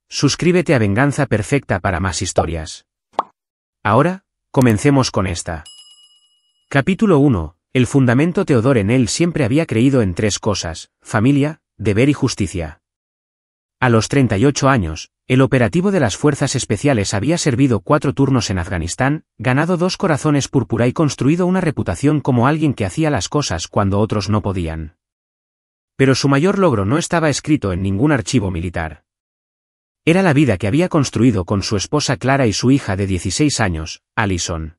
Suscríbete a Venganza Perfecta para más historias. Ahora, comencemos con esta. Capítulo 1. El fundamento. Theodore Neil siempre había creído en tres cosas: familia, deber y justicia. A los 38 años, el operativo de las fuerzas especiales había servido 4 turnos en Afganistán, ganado 2 corazones púrpura y construido una reputación como alguien que hacía las cosas cuando otros no podían. Pero su mayor logro no estaba escrito en ningún archivo militar. Era la vida que había construido con su esposa Clara y su hija de 16 años, Allison.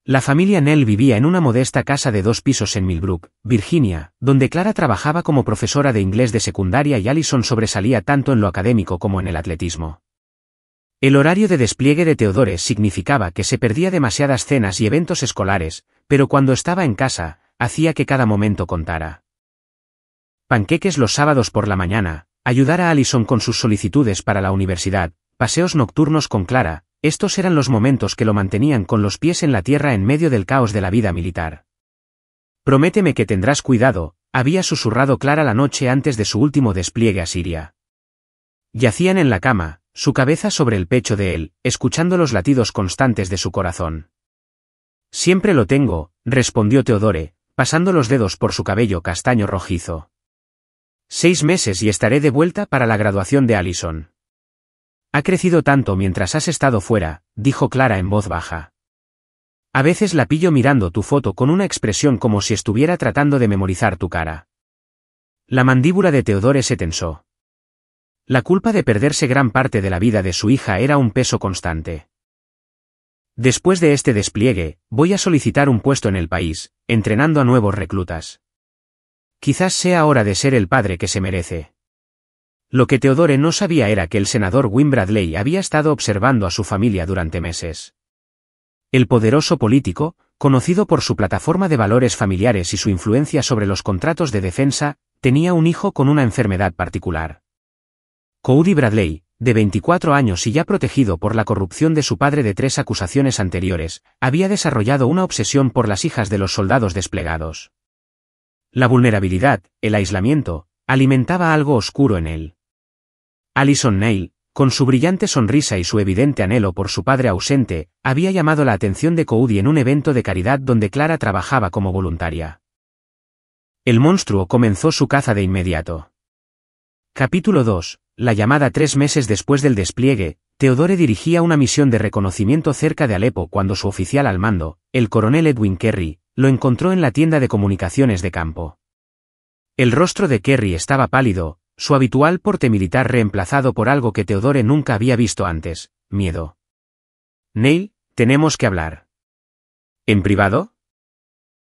La familia Neil vivía en una modesta casa de 2 pisos en Millbrook, Virginia, donde Clara trabajaba como profesora de inglés de secundaria y Allison sobresalía tanto en lo académico como en el atletismo. El horario de despliegue de Theodore significaba que se perdía demasiadas cenas y eventos escolares, pero cuando estaba en casa, hacía que cada momento contara. Panqueques los sábados por la mañana, ayudar a Allison con sus solicitudes para la universidad, paseos nocturnos con Clara. Estos eran los momentos que lo mantenían con los pies en la tierra en medio del caos de la vida militar. Prométeme que tendrás cuidado, había susurrado Clara la noche antes de su último despliegue a Siria. Yacían en la cama, su cabeza sobre el pecho de él, escuchando los latidos constantes de su corazón. Siempre lo tengo, respondió Theodore, pasando los dedos por su cabello castaño rojizo. 6 meses y estaré de vuelta para la graduación de Allison. Ha crecido tanto mientras has estado fuera, dijo Clara en voz baja. A veces la pillo mirando tu foto con una expresión como si estuviera tratando de memorizar tu cara. La mandíbula de Theodore se tensó. La culpa de perderse gran parte de la vida de su hija era un peso constante. Después de este despliegue, voy a solicitar un puesto en el país, entrenando a nuevos reclutas. Quizás sea hora de ser el padre que se merece. Lo que Theodore no sabía era que el senador Win Bradley había estado observando a su familia durante meses. El poderoso político, conocido por su plataforma de valores familiares y su influencia sobre los contratos de defensa, tenía un hijo con una enfermedad particular. Cody Bradley, de 24 años y ya protegido por la corrupción de su padre de 3 acusaciones anteriores, había desarrollado una obsesión por las hijas de los soldados desplegados. La vulnerabilidad, el aislamiento, alimentaba algo oscuro en él. Allison Neil, con su brillante sonrisa y su evidente anhelo por su padre ausente, había llamado la atención de Cody en un evento de caridad donde Clara trabajaba como voluntaria. El monstruo comenzó su caza de inmediato. Capítulo 2. La llamada. 3 meses después del despliegue, Theodore dirigía una misión de reconocimiento cerca de Alepo cuando su oficial al mando, el coronel Edwin Kerry, lo encontró en la tienda de comunicaciones de campo. El rostro de Kerry estaba pálido, su habitual porte militar reemplazado por algo que Theodore nunca había visto antes: miedo. Neil, tenemos que hablar. ¿En privado?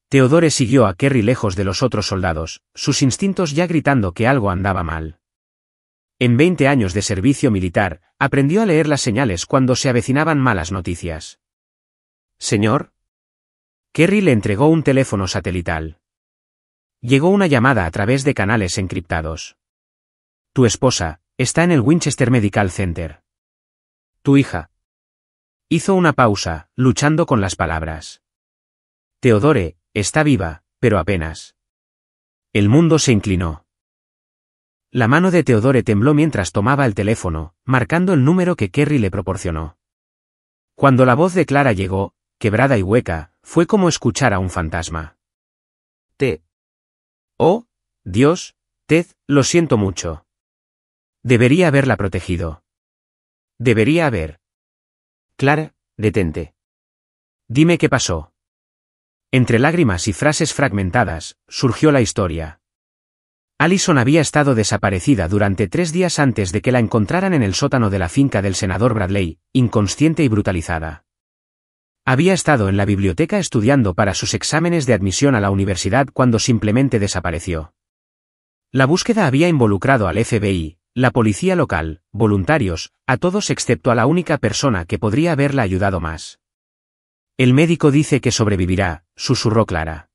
Theodore siguió a Kerry lejos de los otros soldados, sus instintos ya gritando que algo andaba mal. En 20 años de servicio militar, aprendió a leer las señales cuando se avecinaban malas noticias. Señor. Kerry le entregó un teléfono satelital. Llegó una llamada a través de canales encriptados. Tu esposa está en el Winchester Medical Center. Tu hija. Hizo una pausa, luchando con las palabras. Theodore, está viva, pero apenas. El mundo se inclinó. La mano de Theodore tembló mientras tomaba el teléfono, marcando el número que Kerry le proporcionó. Cuando la voz de Clara llegó, quebrada y hueca, fue como escuchar a un fantasma. Oh, Dios, Ted, lo siento mucho. Debería haberla protegido. Debería haber. Clara, detente. Dime qué pasó. Entre lágrimas y frases fragmentadas, surgió la historia. Allison había estado desaparecida durante 3 días antes de que la encontraran en el sótano de la finca del senador Bradley, inconsciente y brutalizada. Había estado en la biblioteca estudiando para sus exámenes de admisión a la universidad cuando simplemente desapareció. La búsqueda había involucrado al FBI, la policía local, voluntarios, a todos excepto a la única persona que podría haberla ayudado más. El médico dice que sobrevivirá, susurró Clara.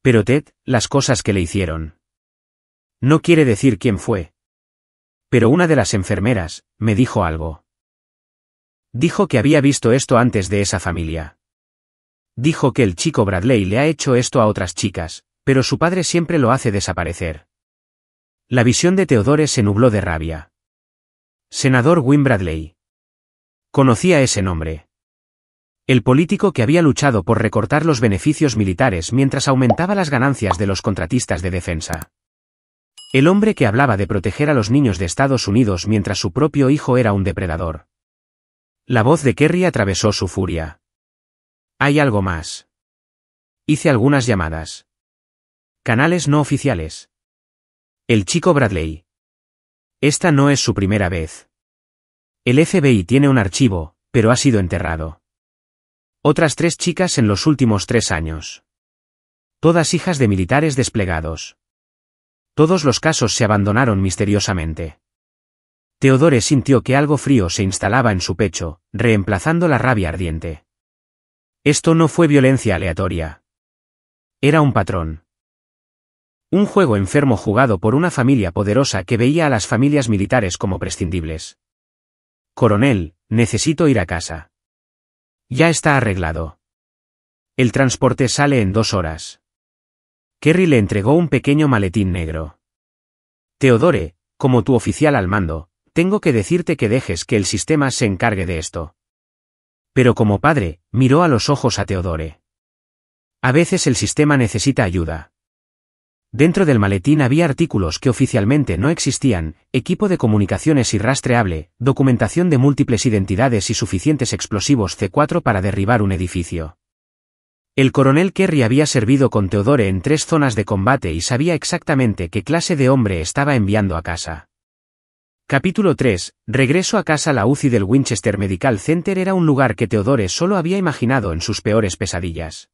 Pero Ted, las cosas que le hicieron. No quiere decir quién fue. Pero una de las enfermeras, me dijo algo. Dijo que había visto esto antes de esa familia. Dijo que el chico Bradley le ha hecho esto a otras chicas, pero su padre siempre lo hace desaparecer. La visión de Theodore se nubló de rabia. Senador Win Bradley. Conocía ese nombre. El político que había luchado por recortar los beneficios militares mientras aumentaba las ganancias de los contratistas de defensa. El hombre que hablaba de proteger a los niños de Estados Unidos mientras su propio hijo era un depredador. La voz de Kerry atravesó su furia. Hay algo más. Hice algunas llamadas. Canales no oficiales. El chico Bradley. Esta no es su primera vez. El FBI tiene un archivo, pero ha sido enterrado. Otras 3 chicas en los últimos 3 años. Todas hijas de militares desplegados. Todos los casos se abandonaron misteriosamente. Theodore sintió que algo frío se instalaba en su pecho, reemplazando la rabia ardiente. Esto no fue violencia aleatoria. Era un patrón. Un juego enfermo jugado por una familia poderosa que veía a las familias militares como prescindibles. Coronel, necesito ir a casa. Ya está arreglado. El transporte sale en 2 horas. Kerry le entregó un pequeño maletín negro. Theodore, como tu oficial al mando, tengo que decirte que dejes que el sistema se encargue de esto. Pero como padre, miró a los ojos a Theodore. A veces el sistema necesita ayuda. Dentro del maletín había artículos que oficialmente no existían, equipo de comunicaciones irrastreable, documentación de múltiples identidades y suficientes explosivos C4 para derribar un edificio. El coronel Kerry había servido con Theodore en 3 zonas de combate y sabía exactamente qué clase de hombre estaba enviando a casa. Capítulo 3. Regreso a casa. La UCI del Winchester Medical Center era un lugar que Theodore solo había imaginado en sus peores pesadillas.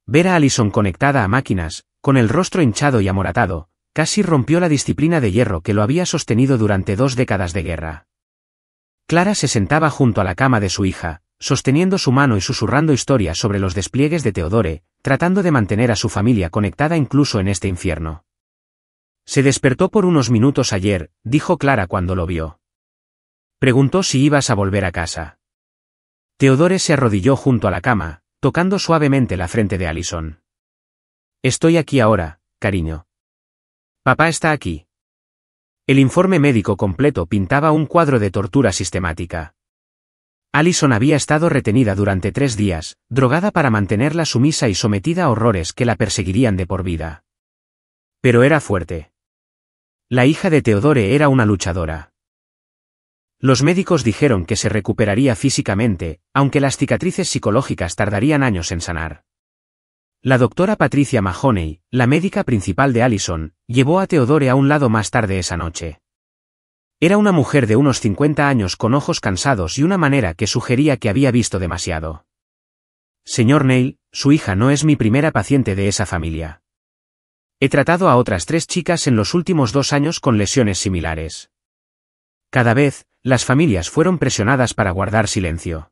Ver a Allison conectada a máquinas, con el rostro hinchado y amoratado, casi rompió la disciplina de hierro que lo había sostenido durante 2 décadas de guerra. Clara se sentaba junto a la cama de su hija, sosteniendo su mano y susurrando historias sobre los despliegues de Theodore, tratando de mantener a su familia conectada incluso en este infierno. Se despertó por unos minutos ayer, dijo Clara cuando lo vio. Preguntó si ibas a volver a casa. Theodore se arrodilló junto a la cama, tocando suavemente la frente de Allison. Estoy aquí ahora, cariño. Papá está aquí. El informe médico completo pintaba un cuadro de tortura sistemática. Allison había estado retenida durante 3 días, drogada para mantenerla sumisa y sometida a horrores que la perseguirían de por vida. Pero era fuerte. La hija de Theodore era una luchadora. Los médicos dijeron que se recuperaría físicamente, aunque las cicatrices psicológicas tardarían años en sanar. La doctora Patricia Mahoney, la médica principal de Allison, llevó a Theodore a un lado más tarde esa noche. Era una mujer de unos 50 años con ojos cansados y una manera que sugería que había visto demasiado. Señor Neil, su hija no es mi primera paciente de esa familia. He tratado a otras 3 chicas en los últimos 2 años con lesiones similares. Cada vez, las familias fueron presionadas para guardar silencio.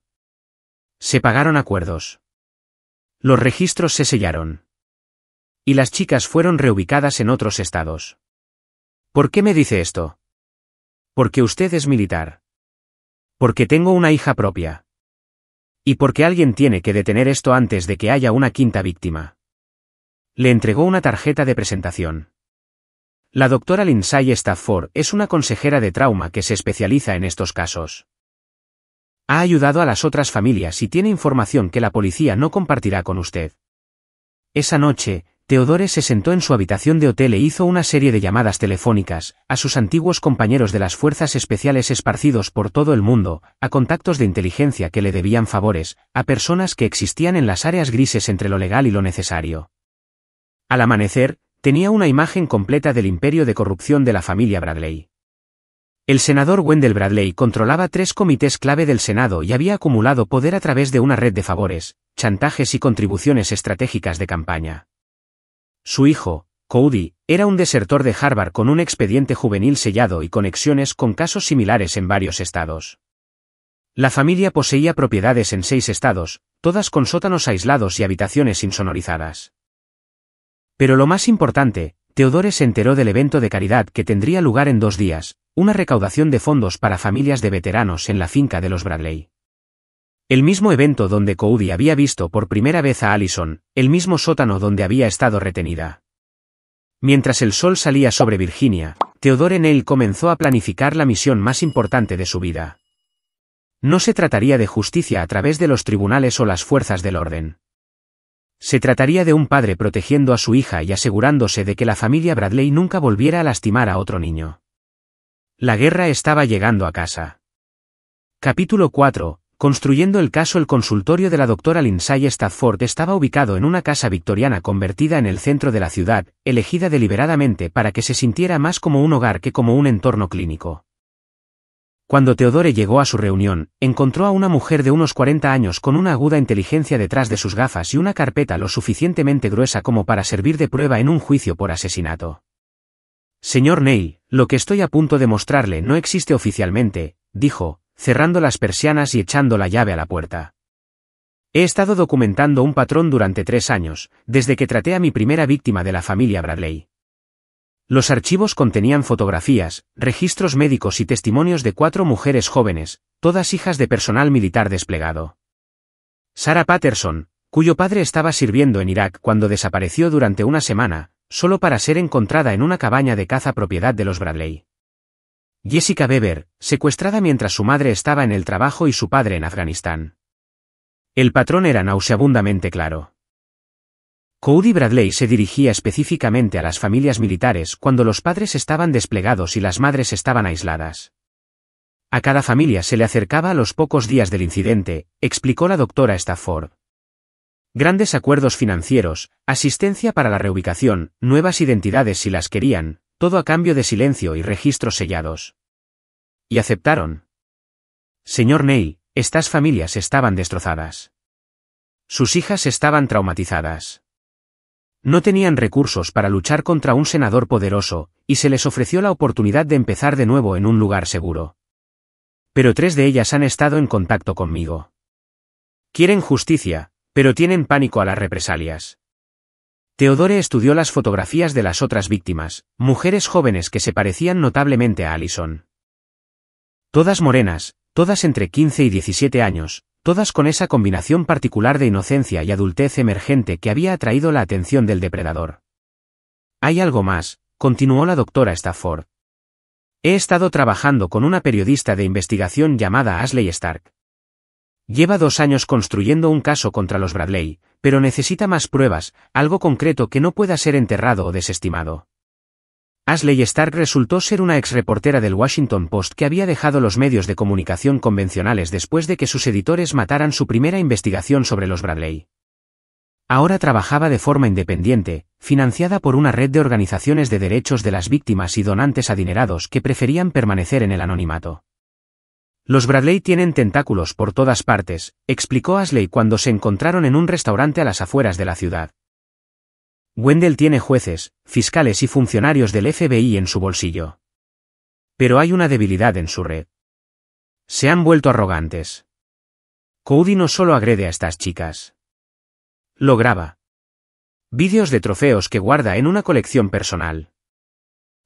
Se pagaron acuerdos. Los registros se sellaron. Y las chicas fueron reubicadas en otros estados. ¿Por qué me dice esto? Porque usted es militar. Porque tengo una hija propia. Y porque alguien tiene que detener esto antes de que haya una 5ª víctima. Le entregó una tarjeta de presentación. La doctora Lindsay Stafford es una consejera de trauma que se especializa en estos casos. Ha ayudado a las otras familias y tiene información que la policía no compartirá con usted. Esa noche, Theodore se sentó en su habitación de hotel e hizo una serie de llamadas telefónicas, a sus antiguos compañeros de las fuerzas especiales esparcidos por todo el mundo, a contactos de inteligencia que le debían favores, a personas que existían en las áreas grises entre lo legal y lo necesario. Al amanecer, tenía una imagen completa del imperio de corrupción de la familia Bradley. El senador Wendell Bradley controlaba 3 comités clave del Senado y había acumulado poder a través de una red de favores, chantajes y contribuciones estratégicas de campaña. Su hijo, Cody, era un desertor de Harvard con un expediente juvenil sellado y conexiones con casos similares en varios estados. La familia poseía propiedades en 6 estados, todas con sótanos aislados y habitaciones insonorizadas. Pero lo más importante, Theodore se enteró del evento de caridad que tendría lugar en 2 días, una recaudación de fondos para familias de veteranos en la finca de los Bradley. El mismo evento donde Cody había visto por primera vez a Allison, el mismo sótano donde había estado retenida. Mientras el sol salía sobre Virginia, Theodore Neil comenzó a planificar la misión más importante de su vida. No se trataría de justicia a través de los tribunales o las fuerzas del orden. Se trataría de un padre protegiendo a su hija y asegurándose de que la familia Bradley nunca volviera a lastimar a otro niño. La guerra estaba llegando a casa. Capítulo 4. Construyendo el caso. El consultorio de la doctora Lindsay Stafford estaba ubicado en una casa victoriana convertida en el centro de la ciudad, elegida deliberadamente para que se sintiera más como un hogar que como un entorno clínico. Cuando Theodore llegó a su reunión, encontró a una mujer de unos 40 años con una aguda inteligencia detrás de sus gafas y una carpeta lo suficientemente gruesa como para servir de prueba en un juicio por asesinato. Señor Neil, lo que estoy a punto de mostrarle no existe oficialmente, dijo, cerrando las persianas y echando la llave a la puerta. He estado documentando un patrón durante 3 años, desde que traté a mi primera víctima de la familia Bradley. Los archivos contenían fotografías, registros médicos y testimonios de 4 mujeres jóvenes, todas hijas de personal militar desplegado. Sarah Patterson, cuyo padre estaba sirviendo en Irak cuando desapareció durante una semana, solo para ser encontrada en una cabaña de caza propiedad de los Bradley. Jessica Weber, secuestrada mientras su madre estaba en el trabajo y su padre en Afganistán. El patrón era nauseabundamente claro. Cody Bradley se dirigía específicamente a las familias militares cuando los padres estaban desplegados y las madres estaban aisladas. A cada familia se le acercaba a los pocos días del incidente, explicó la doctora Stafford. Grandes acuerdos financieros, asistencia para la reubicación, nuevas identidades si las querían, todo a cambio de silencio y registros sellados. ¿Y aceptaron? Señor Neil, estas familias estaban destrozadas. Sus hijas estaban traumatizadas. No tenían recursos para luchar contra un senador poderoso, y se les ofreció la oportunidad de empezar de nuevo en un lugar seguro. Pero 3 de ellas han estado en contacto conmigo. Quieren justicia, pero tienen pánico a las represalias. Theodore estudió las fotografías de las otras víctimas, mujeres jóvenes que se parecían notablemente a Allison. Todas morenas, todas entre 15 y 17 años, todas con esa combinación particular de inocencia y adultez emergente que había atraído la atención del depredador. Hay algo más, continuó la doctora Stafford. He estado trabajando con una periodista de investigación llamada Ashley Stark. Lleva 2 años construyendo un caso contra los Bradley, pero necesita más pruebas, algo concreto que no pueda ser enterrado o desestimado. Ashley Stark resultó ser una ex-reportera del Washington Post que había dejado los medios de comunicación convencionales después de que sus editores mataran su primera investigación sobre los Bradley. Ahora trabajaba de forma independiente, financiada por una red de organizaciones de derechos de las víctimas y donantes adinerados que preferían permanecer en el anonimato. Los Bradley tienen tentáculos por todas partes, explicó Ashley cuando se encontraron en un restaurante a las afueras de la ciudad. Wendell tiene jueces, fiscales y funcionarios del FBI en su bolsillo. Pero hay una debilidad en su red. Se han vuelto arrogantes. Cody no solo agrede a estas chicas. Lo graba. Vídeos de trofeos que guarda en una colección personal.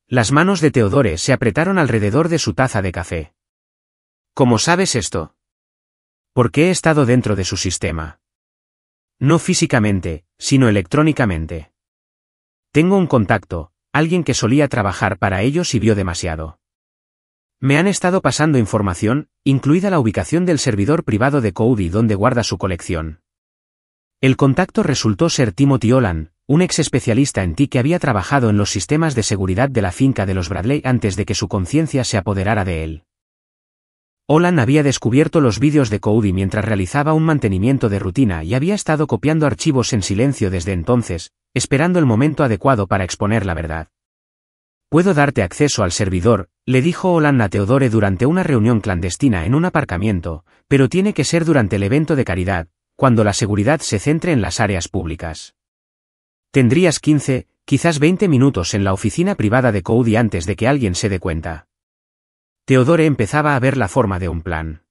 Las manos de Theodore se apretaron alrededor de su taza de café. ¿Cómo sabes esto? Porque he estado dentro de su sistema. No físicamente, sino electrónicamente. Tengo un contacto, alguien que solía trabajar para ellos y vio demasiado. Me han estado pasando información, incluida la ubicación del servidor privado de Cody donde guarda su colección. El contacto resultó ser Timothy Olan, un ex especialista en TI que había trabajado en los sistemas de seguridad de la finca de los Bradley antes de que su conciencia se apoderara de él. Olan había descubierto los vídeos de Cody mientras realizaba un mantenimiento de rutina y había estado copiando archivos en silencio desde entonces, esperando el momento adecuado para exponer la verdad. Puedo darte acceso al servidor, le dijo Olan a Theodore durante una reunión clandestina en un aparcamiento, pero tiene que ser durante el evento de caridad, cuando la seguridad se centre en las áreas públicas. Tendrías 15, quizás 20 minutos en la oficina privada de Cody antes de que alguien se dé cuenta. Theodore empezaba a ver la forma de un plan.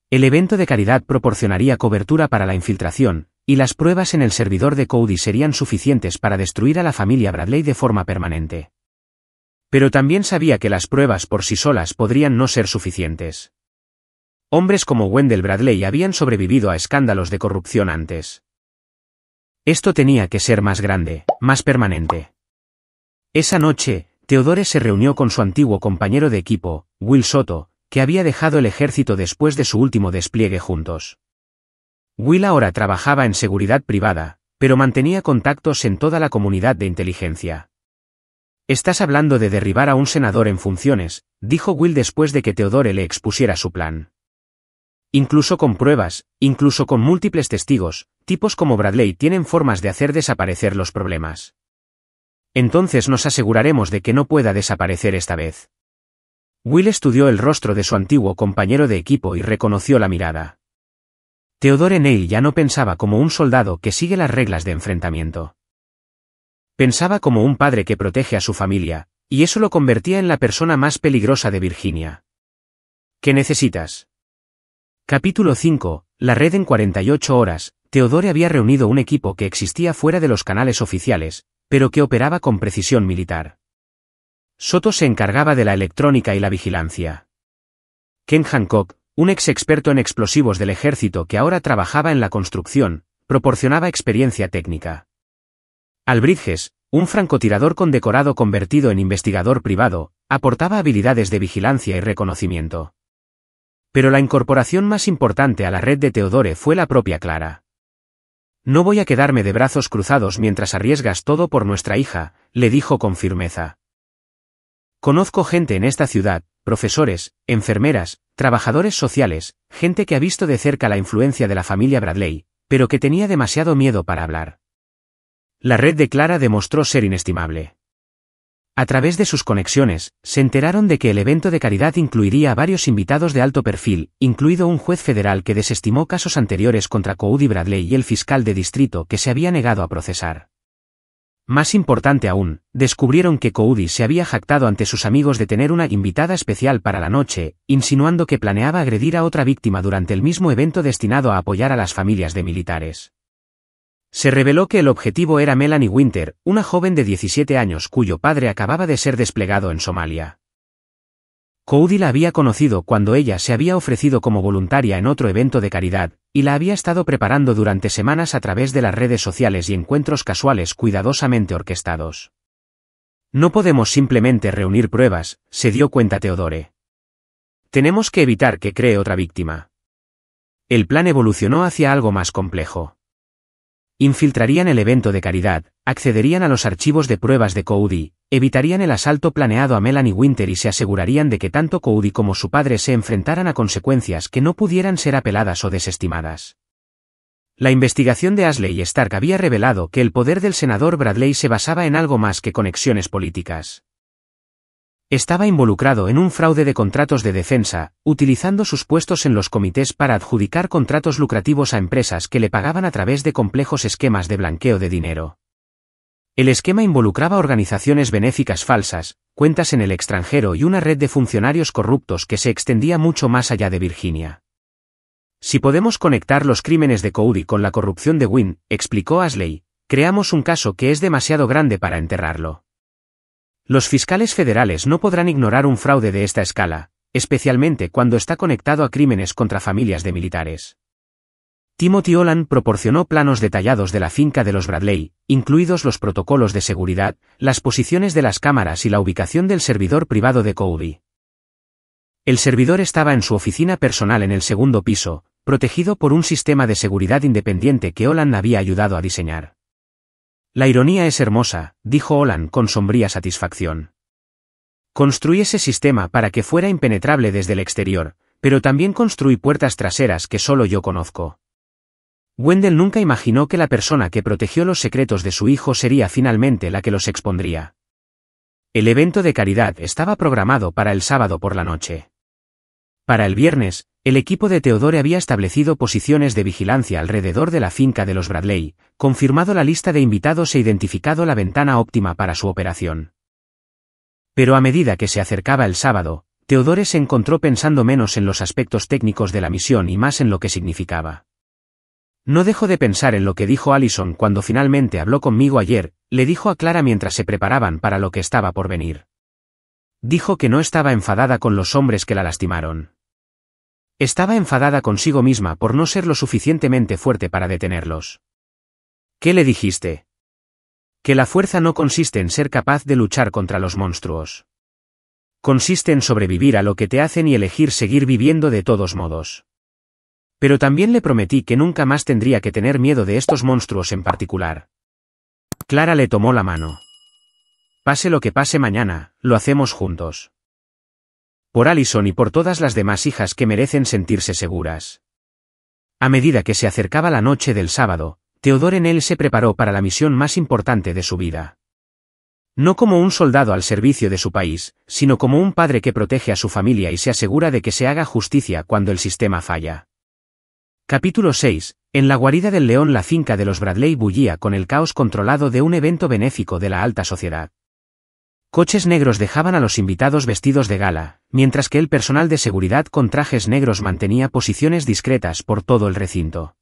El evento de caridad proporcionaría cobertura para la infiltración, y las pruebas en el servidor de Cody serían suficientes para destruir a la familia Bradley de forma permanente. Pero también sabía que las pruebas por sí solas podrían no ser suficientes. Hombres como Wendell Bradley habían sobrevivido a escándalos de corrupción antes. Esto tenía que ser más grande, más permanente. Esa noche, Theodore se reunió con su antiguo compañero de equipo, Will Soto, que había dejado el ejército después de su último despliegue juntos. Will ahora trabajaba en seguridad privada, pero mantenía contactos en toda la comunidad de inteligencia. «Estás hablando de derribar a un senador en funciones», dijo Will después de que Theodore le expusiera su plan. «Incluso con pruebas, incluso con múltiples testigos, tipos como Bradley tienen formas de hacer desaparecer los problemas. Entonces nos aseguraremos de que no pueda desaparecer esta vez». Will estudió el rostro de su antiguo compañero de equipo y reconoció la mirada. Theodore Neil ya no pensaba como un soldado que sigue las reglas de enfrentamiento. Pensaba como un padre que protege a su familia, y eso lo convertía en la persona más peligrosa de Virginia. ¿Qué necesitas? Capítulo 5. La red en 48 horas. Theodore había reunido un equipo que existía fuera de los canales oficiales, pero que operaba con precisión militar. Soto se encargaba de la electrónica y la vigilancia. Ken Hancock, un ex experto en explosivos del ejército que ahora trabajaba en la construcción, proporcionaba experiencia técnica. Al Bridges, un francotirador condecorado convertido en investigador privado, aportaba habilidades de vigilancia y reconocimiento. Pero la incorporación más importante a la red de Theodore fue la propia Clara. «No voy a quedarme de brazos cruzados mientras arriesgas todo por nuestra hija», le dijo con firmeza. «Conozco gente en esta ciudad, profesores, enfermeras, trabajadores sociales, gente que ha visto de cerca la influencia de la familia Bradley, pero que tenía demasiado miedo para hablar». La red de Clara demostró ser inestimable. A través de sus conexiones, se enteraron de que el evento de caridad incluiría a varios invitados de alto perfil, incluido un juez federal que desestimó casos anteriores contra Cody Bradley y el fiscal de distrito que se había negado a procesar. Más importante aún, descubrieron que Cody se había jactado ante sus amigos de tener una invitada especial para la noche, insinuando que planeaba agredir a otra víctima durante el mismo evento destinado a apoyar a las familias de militares. Se reveló que el objetivo era Melanie Winter, una joven de 17 años cuyo padre acababa de ser desplegado en Somalia. Cody la había conocido cuando ella se había ofrecido como voluntaria en otro evento de caridad, y la había estado preparando durante semanas a través de las redes sociales y encuentros casuales cuidadosamente orquestados. «No podemos simplemente reunir pruebas», se dio cuenta Theodore. «Tenemos que evitar que cree otra víctima». El plan evolucionó hacia algo más complejo. Infiltrarían el evento de caridad, accederían a los archivos de pruebas de Cody, evitarían el asalto planeado a Melanie Winter y se asegurarían de que tanto Cody como su padre se enfrentaran a consecuencias que no pudieran ser apeladas o desestimadas. La investigación de Ashley Stark había revelado que el poder del senador Bradley se basaba en algo más que conexiones políticas. Estaba involucrado en un fraude de contratos de defensa, utilizando sus puestos en los comités para adjudicar contratos lucrativos a empresas que le pagaban a través de complejos esquemas de blanqueo de dinero. El esquema involucraba organizaciones benéficas falsas, cuentas en el extranjero y una red de funcionarios corruptos que se extendía mucho más allá de Virginia. «Si podemos conectar los crímenes de Cody con la corrupción de Wynn», explicó Ashley, «creamos un caso que es demasiado grande para enterrarlo». Los fiscales federales no podrán ignorar un fraude de esta escala, especialmente cuando está conectado a crímenes contra familias de militares. Timothy Holland proporcionó planos detallados de la finca de los Bradley, incluidos los protocolos de seguridad, las posiciones de las cámaras y la ubicación del servidor privado de Cody. El servidor estaba en su oficina personal en el segundo piso, protegido por un sistema de seguridad independiente que Holland había ayudado a diseñar. «La ironía es hermosa», dijo Holland con sombría satisfacción. «Construí ese sistema para que fuera impenetrable desde el exterior, pero también construí puertas traseras que solo yo conozco». Wendell nunca imaginó que la persona que protegió los secretos de su hijo sería finalmente la que los expondría. El evento de caridad estaba programado para el sábado por la noche. Para el viernes, el equipo de Theodore había establecido posiciones de vigilancia alrededor de la finca de los Bradley, confirmado la lista de invitados e identificado la ventana óptima para su operación. Pero a medida que se acercaba el sábado, Theodore se encontró pensando menos en los aspectos técnicos de la misión y más en lo que significaba. «No dejo de pensar en lo que dijo Allison cuando finalmente habló conmigo ayer», le dijo a Clara mientras se preparaban para lo que estaba por venir. Dijo que no estaba enfadada con los hombres que la lastimaron. Estaba enfadada consigo misma por no ser lo suficientemente fuerte para detenerlos. «¿Qué le dijiste?». Que la fuerza no consiste en ser capaz de luchar contra los monstruos. Consiste en sobrevivir a lo que te hacen y elegir seguir viviendo de todos modos. Pero también le prometí que nunca más tendría que tener miedo de estos monstruos en particular. Clara le tomó la mano. Pase lo que pase mañana, lo hacemos juntos. Por Allison y por todas las demás hijas que merecen sentirse seguras. A medida que se acercaba la noche del sábado, Theodore Nell se preparó para la misión más importante de su vida. No como un soldado al servicio de su país, sino como un padre que protege a su familia y se asegura de que se haga justicia cuando el sistema falla. Capítulo 6. En la guarida del león, la finca de los Bradley bullía con el caos controlado de un evento benéfico de la alta sociedad. Coches negros dejaban a los invitados vestidos de gala, mientras que el personal de seguridad con trajes negros mantenía posiciones discretas por todo el recinto.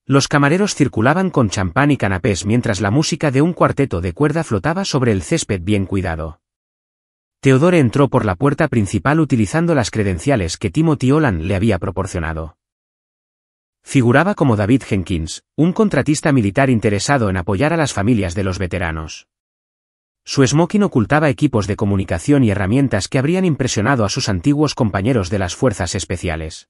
Los camareros circulaban con champán y canapés mientras la música de un cuarteto de cuerda flotaba sobre el césped bien cuidado. Theodore entró por la puerta principal utilizando las credenciales que Timothy Holland le había proporcionado. Figuraba como David Jenkins, un contratista militar interesado en apoyar a las familias de los veteranos. Su smoking ocultaba equipos de comunicación y herramientas que habrían impresionado a sus antiguos compañeros de las fuerzas especiales.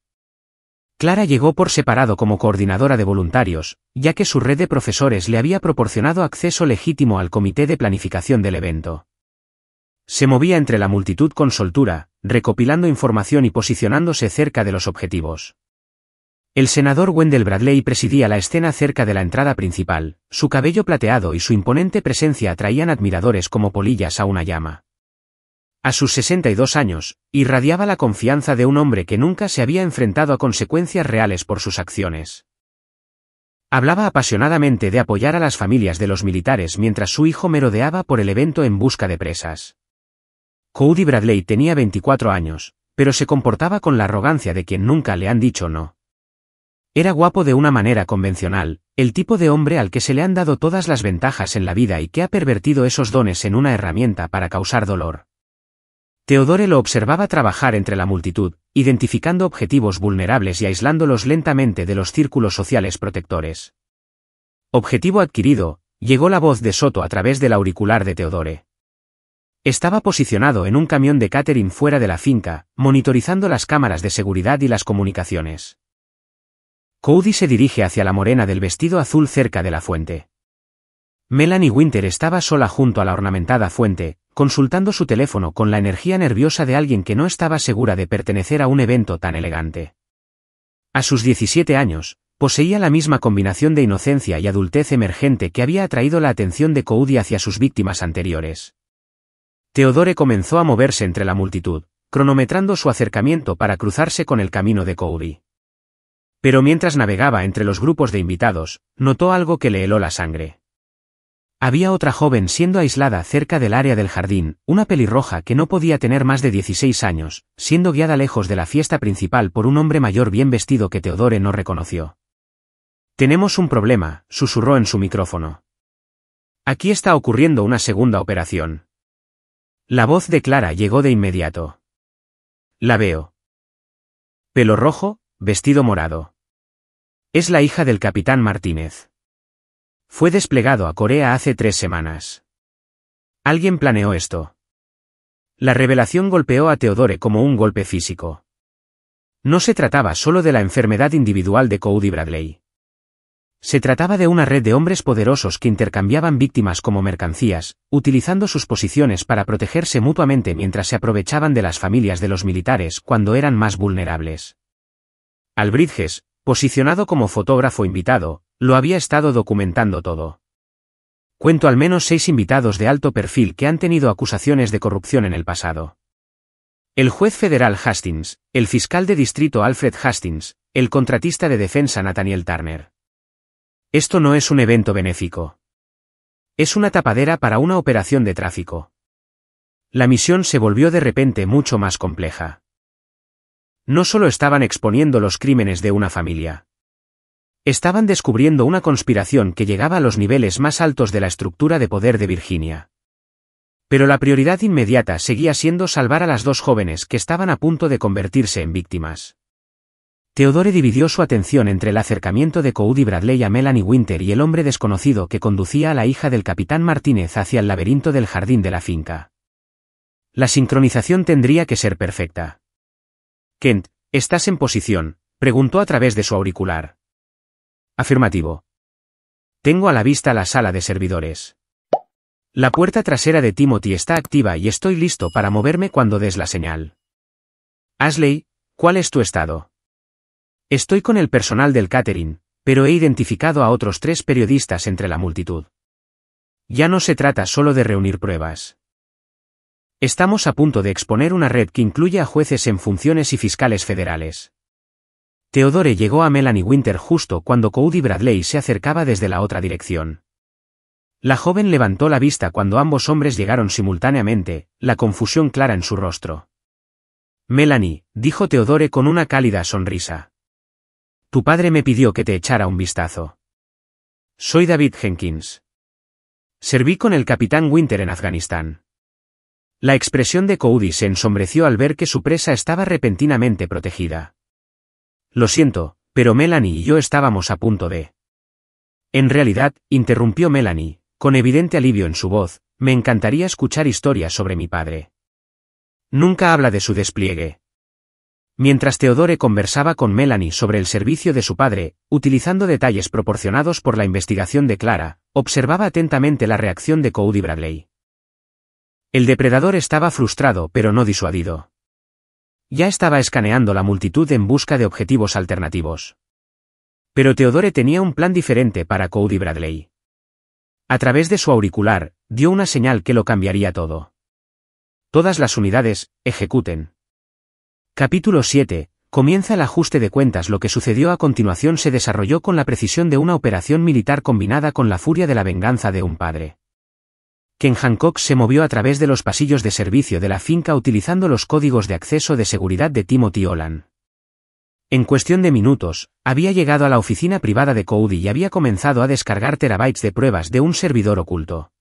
Clara llegó por separado como coordinadora de voluntarios, ya que su red de profesores le había proporcionado acceso legítimo al comité de planificación del evento. Se movía entre la multitud con soltura, recopilando información y posicionándose cerca de los objetivos. El senador Wendell Bradley presidía la escena cerca de la entrada principal, su cabello plateado y su imponente presencia atraían admiradores como polillas a una llama. A sus 62 años, irradiaba la confianza de un hombre que nunca se había enfrentado a consecuencias reales por sus acciones. Hablaba apasionadamente de apoyar a las familias de los militares mientras su hijo merodeaba por el evento en busca de presas. Cody Bradley tenía 24 años, pero se comportaba con la arrogancia de quien nunca le han dicho no. Era guapo de una manera convencional, el tipo de hombre al que se le han dado todas las ventajas en la vida y que ha pervertido esos dones en una herramienta para causar dolor. Theodore lo observaba trabajar entre la multitud, identificando objetivos vulnerables y aislándolos lentamente de los círculos sociales protectores. Objetivo adquirido, llegó la voz de Soto a través del auricular de Theodore. Estaba posicionado en un camión de catering fuera de la finca, monitorizando las cámaras de seguridad y las comunicaciones. Cody se dirige hacia la morena del vestido azul cerca de la fuente. Melanie Winter estaba sola junto a la ornamentada fuente, consultando su teléfono con la energía nerviosa de alguien que no estaba segura de pertenecer a un evento tan elegante. A sus 17 años, poseía la misma combinación de inocencia y adultez emergente que había atraído la atención de Cody hacia sus víctimas anteriores. Theodore comenzó a moverse entre la multitud, cronometrando su acercamiento para cruzarse con el camino de Cody. Pero mientras navegaba entre los grupos de invitados, notó algo que le heló la sangre. Había otra joven siendo aislada cerca del área del jardín, una pelirroja que no podía tener más de 16 años, siendo guiada lejos de la fiesta principal por un hombre mayor bien vestido que Theodore no reconoció. «Tenemos un problema», susurró en su micrófono. «Aquí está ocurriendo una segunda operación». La voz de Clara llegó de inmediato. «La veo. Pelo rojo, vestido morado. Es la hija del capitán Martínez. Fue desplegado a Corea hace 3 semanas. Alguien planeó esto». La revelación golpeó a Theodore como un golpe físico. No se trataba solo de la enfermedad individual de Cody Bradley. Se trataba de una red de hombres poderosos que intercambiaban víctimas como mercancías, utilizando sus posiciones para protegerse mutuamente mientras se aprovechaban de las familias de los militares cuando eran más vulnerables. Al Bridges, posicionado como fotógrafo invitado, lo había estado documentando todo. Cuento al menos 6 invitados de alto perfil que han tenido acusaciones de corrupción en el pasado. El juez federal Hastings, el fiscal de distrito Alfred Hastings, el contratista de defensa Nathaniel Turner. Esto no es un evento benéfico. Es una tapadera para una operación de tráfico. La misión se volvió de repente mucho más compleja. No solo estaban exponiendo los crímenes de una familia. Estaban descubriendo una conspiración que llegaba a los niveles más altos de la estructura de poder de Virginia. Pero la prioridad inmediata seguía siendo salvar a las 2 jóvenes que estaban a punto de convertirse en víctimas. Theodore dividió su atención entre el acercamiento de Cody Bradley a Melanie Winter y el hombre desconocido que conducía a la hija del capitán Martínez hacia el laberinto del jardín de la finca. La sincronización tendría que ser perfecta. «Kent, ¿estás en posición?», preguntó a través de su auricular. «Afirmativo. Tengo a la vista la sala de servidores. La puerta trasera de Timothy está activa y estoy listo para moverme cuando des la señal. Ashley, ¿cuál es tu estado?». «Estoy con el personal del catering, pero he identificado a otros 3 periodistas entre la multitud. Ya no se trata solo de reunir pruebas. Estamos a punto de exponer una red que incluye a jueces en funciones y fiscales federales». Theodore llegó a Melanie Winter justo cuando Cody Bradley se acercaba desde la otra dirección. La joven levantó la vista cuando ambos hombres llegaron simultáneamente, la confusión clara en su rostro. «Melanie», dijo Theodore con una cálida sonrisa. «Tu padre me pidió que te echara un vistazo. Soy David Jenkins. Serví con el capitán Winter en Afganistán». La expresión de Cody se ensombreció al ver que su presa estaba repentinamente protegida. «Lo siento, pero Melanie y yo estábamos a punto de...». «En realidad», interrumpió Melanie, con evidente alivio en su voz, «me encantaría escuchar historias sobre mi padre. Nunca habla de su despliegue». Mientras Theodore conversaba con Melanie sobre el servicio de su padre, utilizando detalles proporcionados por la investigación de Clara, observaba atentamente la reacción de Cody Bradley. El depredador estaba frustrado pero no disuadido. Ya estaba escaneando la multitud en busca de objetivos alternativos. Pero Theodore tenía un plan diferente para Cody Bradley. A través de su auricular, dio una señal que lo cambiaría todo. «Todas las unidades, ejecuten». Capítulo 7. Comienza el ajuste de cuentas. Lo que sucedió a continuación se desarrolló con la precisión de una operación militar combinada con la furia de la venganza de un padre. Ken Hancock se movió a través de los pasillos de servicio de la finca utilizando los códigos de acceso de seguridad de Timothy Holland. En cuestión de minutos, había llegado a la oficina privada de Cody y había comenzado a descargar terabytes de pruebas de un servidor oculto.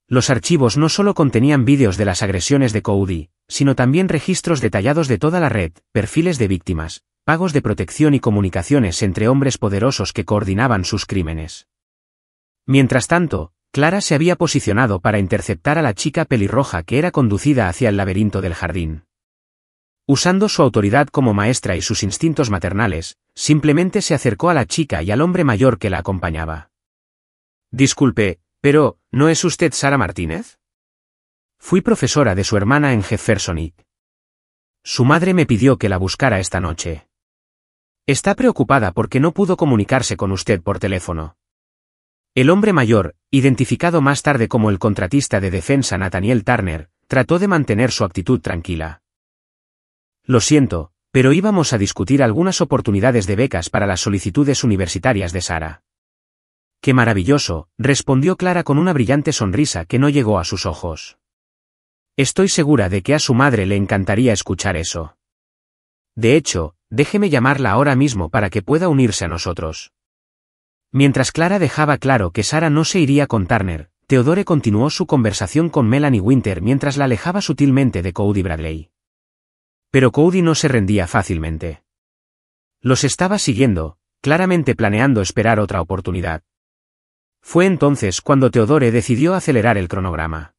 Los archivos no solo contenían vídeos de las agresiones de Cody, sino también registros detallados de toda la red, perfiles de víctimas, pagos de protección y comunicaciones entre hombres poderosos que coordinaban sus crímenes. Mientras tanto, Clara se había posicionado para interceptar a la chica pelirroja que era conducida hacia el laberinto del jardín. Usando su autoridad como maestra y sus instintos maternales, simplemente se acercó a la chica y al hombre mayor que la acompañaba. «Disculpe, pero, ¿no es usted Sara Martínez? Fui profesora de su hermana en Jeffersonic. Su madre me pidió que la buscara esta noche. Está preocupada porque no pudo comunicarse con usted por teléfono». El hombre mayor, identificado más tarde como el contratista de defensa Nathaniel Turner, trató de mantener su actitud tranquila. «Lo siento, pero íbamos a discutir algunas oportunidades de becas para las solicitudes universitarias de Sara». «Qué maravilloso», respondió Clara con una brillante sonrisa que no llegó a sus ojos. «Estoy segura de que a su madre le encantaría escuchar eso. De hecho, déjeme llamarla ahora mismo para que pueda unirse a nosotros». Mientras Clara dejaba claro que Sara no se iría con Turner, Theodore continuó su conversación con Melanie Winter mientras la alejaba sutilmente de Cody Bradley. Pero Cody no se rendía fácilmente. Los estaba siguiendo, claramente planeando esperar otra oportunidad. Fue entonces cuando Theodore decidió acelerar el cronograma.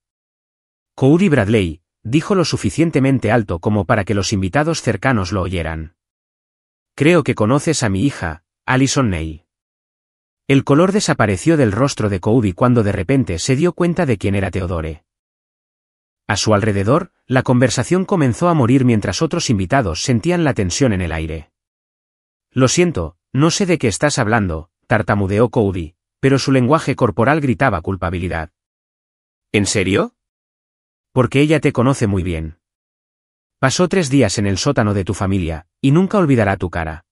«Cody Bradley», dijo lo suficientemente alto como para que los invitados cercanos lo oyeran. «Creo que conoces a mi hija, Allison Neil». El color desapareció del rostro de Cody cuando de repente se dio cuenta de quién era Theodore. A su alrededor, la conversación comenzó a morir mientras otros invitados sentían la tensión en el aire. «Lo siento, no sé de qué estás hablando», tartamudeó Cody, pero su lenguaje corporal gritaba culpabilidad. «¿En serio? Porque ella te conoce muy bien. Pasó 3 días en el sótano de tu familia, y nunca olvidará tu cara».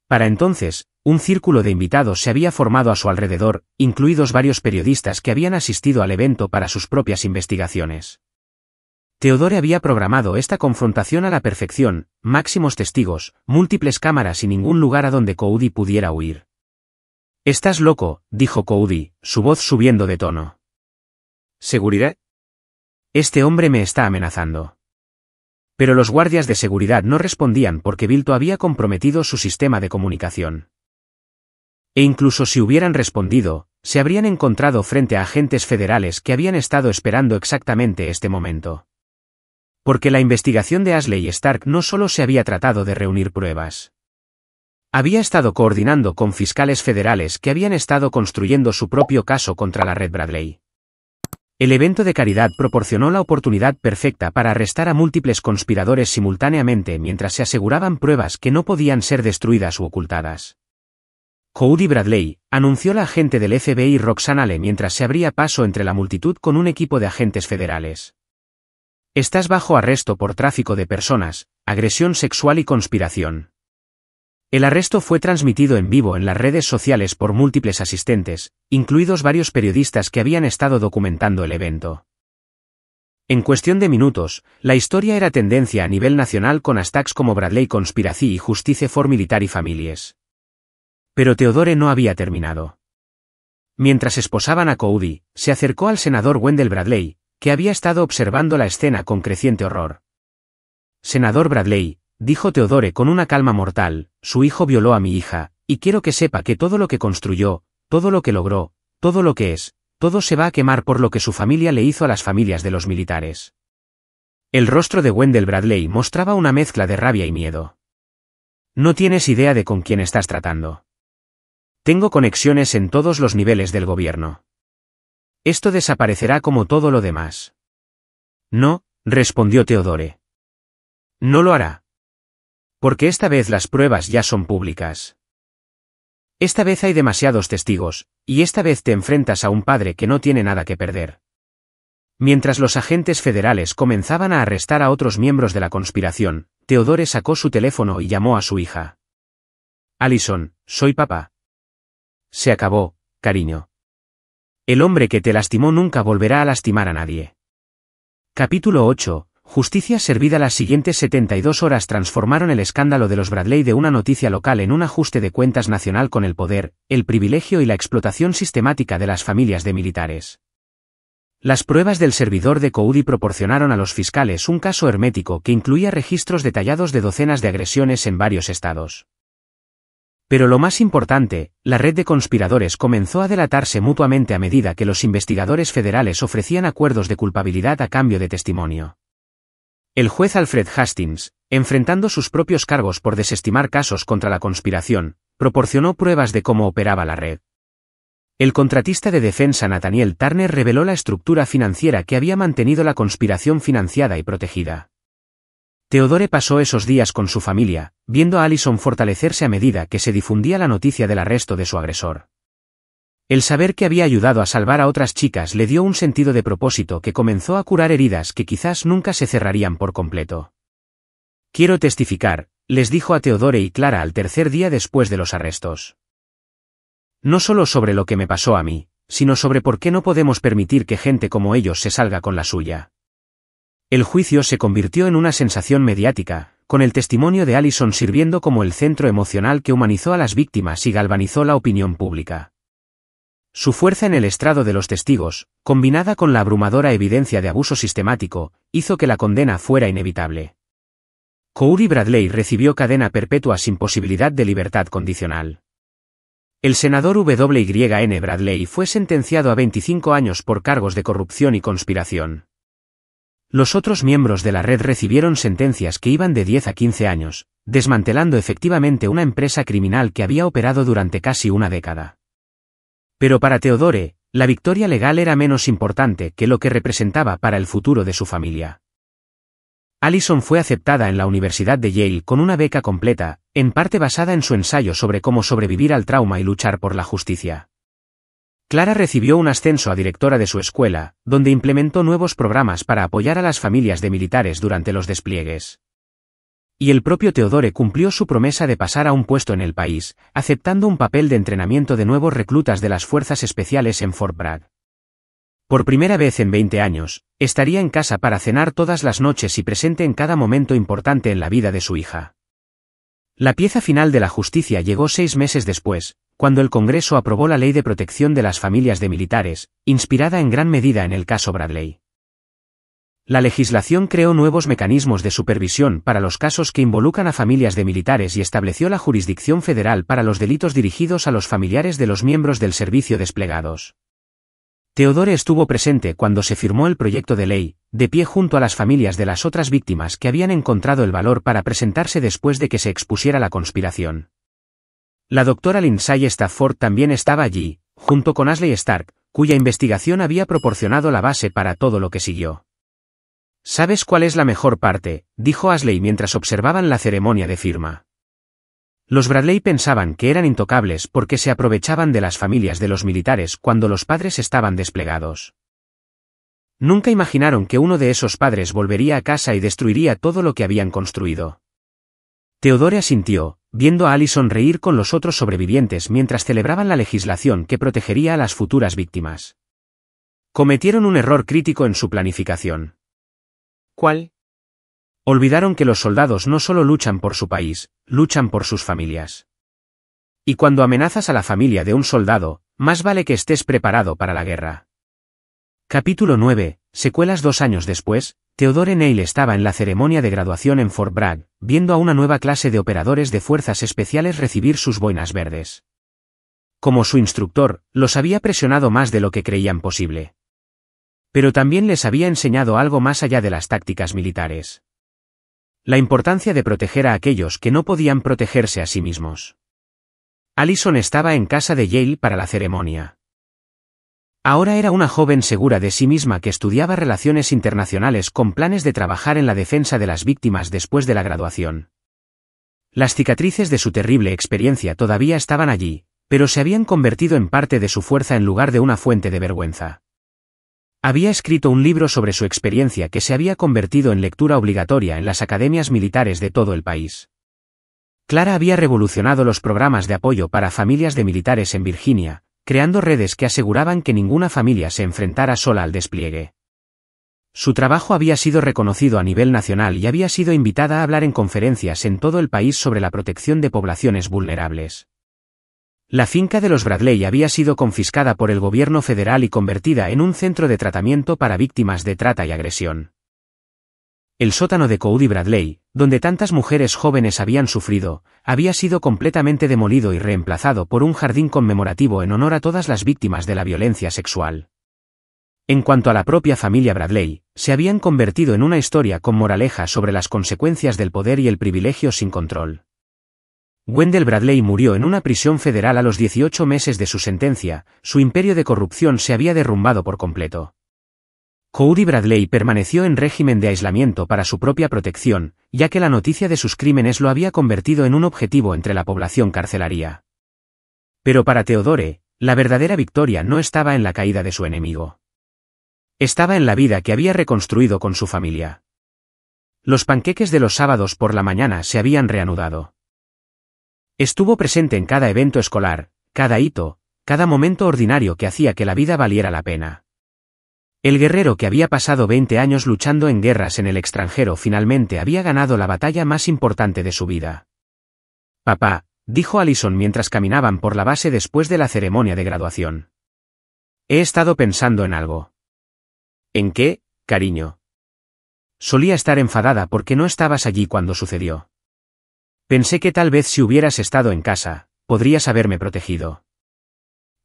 Para entonces, un círculo de invitados se había formado a su alrededor, incluidos varios periodistas que habían asistido al evento para sus propias investigaciones. Theodore había programado esta confrontación a la perfección, máximos testigos, múltiples cámaras y ningún lugar a donde Cody pudiera huir. «Estás loco», dijo Cody, su voz subiendo de tono. «¿Seguridad? Este hombre me está amenazando». Pero los guardias de seguridad no respondían porque Bilto había comprometido su sistema de comunicación. E incluso si hubieran respondido, se habrían encontrado frente a agentes federales que habían estado esperando exactamente este momento. Porque la investigación de Ashley Stark no solo se había tratado de reunir pruebas. Había estado coordinando con fiscales federales que habían estado construyendo su propio caso contra la red Bradley. El evento de caridad proporcionó la oportunidad perfecta para arrestar a múltiples conspiradores simultáneamente mientras se aseguraban pruebas que no podían ser destruidas u ocultadas. Cody Bradley, anunció la agente del FBI Roxanne Allen mientras se abría paso entre la multitud con un equipo de agentes federales. Estás bajo arresto por tráfico de personas, agresión sexual y conspiración. El arresto fue transmitido en vivo en las redes sociales por múltiples asistentes, incluidos varios periodistas que habían estado documentando el evento. En cuestión de minutos, la historia era tendencia a nivel nacional con hashtags como Bradley Conspiracy y Justice for Military Families. Pero Theodore no había terminado. Mientras esposaban a Cody, se acercó al senador Wendell Bradley, que había estado observando la escena con creciente horror. Senador Bradley, dijo Theodore con una calma mortal, su hijo violó a mi hija, y quiero que sepa que todo lo que construyó, todo lo que logró, todo lo que es, todo se va a quemar por lo que su familia le hizo a las familias de los militares. El rostro de Wendell Bradley mostraba una mezcla de rabia y miedo. No tienes idea de con quién estás tratando. Tengo conexiones en todos los niveles del gobierno. Esto desaparecerá como todo lo demás. No, respondió Theodore. No lo hará. Porque esta vez las pruebas ya son públicas. Esta vez hay demasiados testigos, y esta vez te enfrentas a un padre que no tiene nada que perder. Mientras los agentes federales comenzaban a arrestar a otros miembros de la conspiración, Theodore sacó su teléfono y llamó a su hija. Allison, soy papá. Se acabó, cariño. El hombre que te lastimó nunca volverá a lastimar a nadie. Capítulo 8. Justicia servida. Las siguientes 72 horas transformaron el escándalo de los Bradley de una noticia local en un ajuste de cuentas nacional con el poder, el privilegio y la explotación sistemática de las familias de militares. Las pruebas del servidor de Cody proporcionaron a los fiscales un caso hermético que incluía registros detallados de docenas de agresiones en varios estados. Pero lo más importante, la red de conspiradores comenzó a delatarse mutuamente a medida que los investigadores federales ofrecían acuerdos de culpabilidad a cambio de testimonio. El juez Alfred Hastings, enfrentando sus propios cargos por desestimar casos contra la conspiración, proporcionó pruebas de cómo operaba la red. El contratista de defensa Nathaniel Turner reveló la estructura financiera que había mantenido la conspiración financiada y protegida. Theodore pasó esos días con su familia, viendo a Allison fortalecerse a medida que se difundía la noticia del arresto de su agresor. El saber que había ayudado a salvar a otras chicas le dio un sentido de propósito que comenzó a curar heridas que quizás nunca se cerrarían por completo. Quiero testificar, les dijo a Theodore y Clara al tercer día después de los arrestos. No solo sobre lo que me pasó a mí, sino sobre por qué no podemos permitir que gente como ellos se salga con la suya. El juicio se convirtió en una sensación mediática, con el testimonio de Allison sirviendo como el centro emocional que humanizó a las víctimas y galvanizó la opinión pública. Su fuerza en el estrado de los testigos, combinada con la abrumadora evidencia de abuso sistemático, hizo que la condena fuera inevitable. Cody Bradley recibió cadena perpetua sin posibilidad de libertad condicional. El senador W.Y.N. Bradley fue sentenciado a 25 años por cargos de corrupción y conspiración. Los otros miembros de la red recibieron sentencias que iban de 10 a 15 años, desmantelando efectivamente una empresa criminal que había operado durante casi una década. Pero para Theodore, la victoria legal era menos importante que lo que representaba para el futuro de su familia. Allison fue aceptada en la Universidad de Yale con una beca completa, en parte basada en su ensayo sobre cómo sobrevivir al trauma y luchar por la justicia. Clara recibió un ascenso a directora de su escuela, donde implementó nuevos programas para apoyar a las familias de militares durante los despliegues. Y el propio Theodore cumplió su promesa de pasar a un puesto en el país, aceptando un papel de entrenamiento de nuevos reclutas de las fuerzas especiales en Fort Bragg. Por primera vez en 20 años, estaría en casa para cenar todas las noches y presente en cada momento importante en la vida de su hija. La pieza final de la justicia llegó 6 meses después, cuando el Congreso aprobó la Ley de Protección de las Familias de Militares, inspirada en gran medida en el caso Bradley. La legislación creó nuevos mecanismos de supervisión para los casos que involucran a familias de militares y estableció la jurisdicción federal para los delitos dirigidos a los familiares de los miembros del servicio desplegados. Theodore estuvo presente cuando se firmó el proyecto de ley, de pie junto a las familias de las otras víctimas que habían encontrado el valor para presentarse después de que se expusiera la conspiración. La doctora Lindsay Stafford también estaba allí, junto con Ashley Stark, cuya investigación había proporcionado la base para todo lo que siguió. ¿Sabes cuál es la mejor parte?, dijo Ashley mientras observaban la ceremonia de firma. Los Bradley pensaban que eran intocables porque se aprovechaban de las familias de los militares cuando los padres estaban desplegados. Nunca imaginaron que uno de esos padres volvería a casa y destruiría todo lo que habían construido. Theodore asintió, viendo a Allison reír con los otros sobrevivientes mientras celebraban la legislación que protegería a las futuras víctimas. Cometieron un error crítico en su planificación. ¿Cuál? Olvidaron que los soldados no solo luchan por su país, luchan por sus familias. Y cuando amenazas a la familia de un soldado, más vale que estés preparado para la guerra. Capítulo 9. Secuelas. 2 años después, Theodore Neil estaba en la ceremonia de graduación en Fort Bragg, viendo a una nueva clase de operadores de fuerzas especiales recibir sus boinas verdes. Como su instructor, los había presionado más de lo que creían posible. Pero también les había enseñado algo más allá de las tácticas militares. La importancia de proteger a aquellos que no podían protegerse a sí mismos. Allison estaba en casa de Yale para la ceremonia. Ahora era una joven segura de sí misma que estudiaba relaciones internacionales con planes de trabajar en la defensa de las víctimas después de la graduación. Las cicatrices de su terrible experiencia todavía estaban allí, pero se habían convertido en parte de su fuerza en lugar de una fuente de vergüenza. Había escrito un libro sobre su experiencia que se había convertido en lectura obligatoria en las academias militares de todo el país. Clara había revolucionado los programas de apoyo para familias de militares en Virginia, creando redes que aseguraban que ninguna familia se enfrentara sola al despliegue. Su trabajo había sido reconocido a nivel nacional y había sido invitada a hablar en conferencias en todo el país sobre la protección de poblaciones vulnerables. La finca de los Bradley había sido confiscada por el gobierno federal y convertida en un centro de tratamiento para víctimas de trata y agresión. El sótano de Cody Bradley, donde tantas mujeres jóvenes habían sufrido, había sido completamente demolido y reemplazado por un jardín conmemorativo en honor a todas las víctimas de la violencia sexual. En cuanto a la propia familia Bradley, se habían convertido en una historia con moraleja sobre las consecuencias del poder y el privilegio sin control. Wendell Bradley murió en una prisión federal a los 18 meses de su sentencia, su imperio de corrupción se había derrumbado por completo. Cody Bradley permaneció en régimen de aislamiento para su propia protección, ya que la noticia de sus crímenes lo había convertido en un objetivo entre la población carcelaria. Pero para Theodore, la verdadera victoria no estaba en la caída de su enemigo. Estaba en la vida que había reconstruido con su familia. Los panqueques de los sábados por la mañana se habían reanudado. Estuvo presente en cada evento escolar, cada hito, cada momento ordinario que hacía que la vida valiera la pena. El guerrero que había pasado 20 años luchando en guerras en el extranjero finalmente había ganado la batalla más importante de su vida. Papá, dijo Allison mientras caminaban por la base después de la ceremonia de graduación. He estado pensando en algo. ¿En qué, cariño? Solía estar enfadada porque no estabas allí cuando sucedió. Pensé que tal vez si hubieras estado en casa, podrías haberme protegido.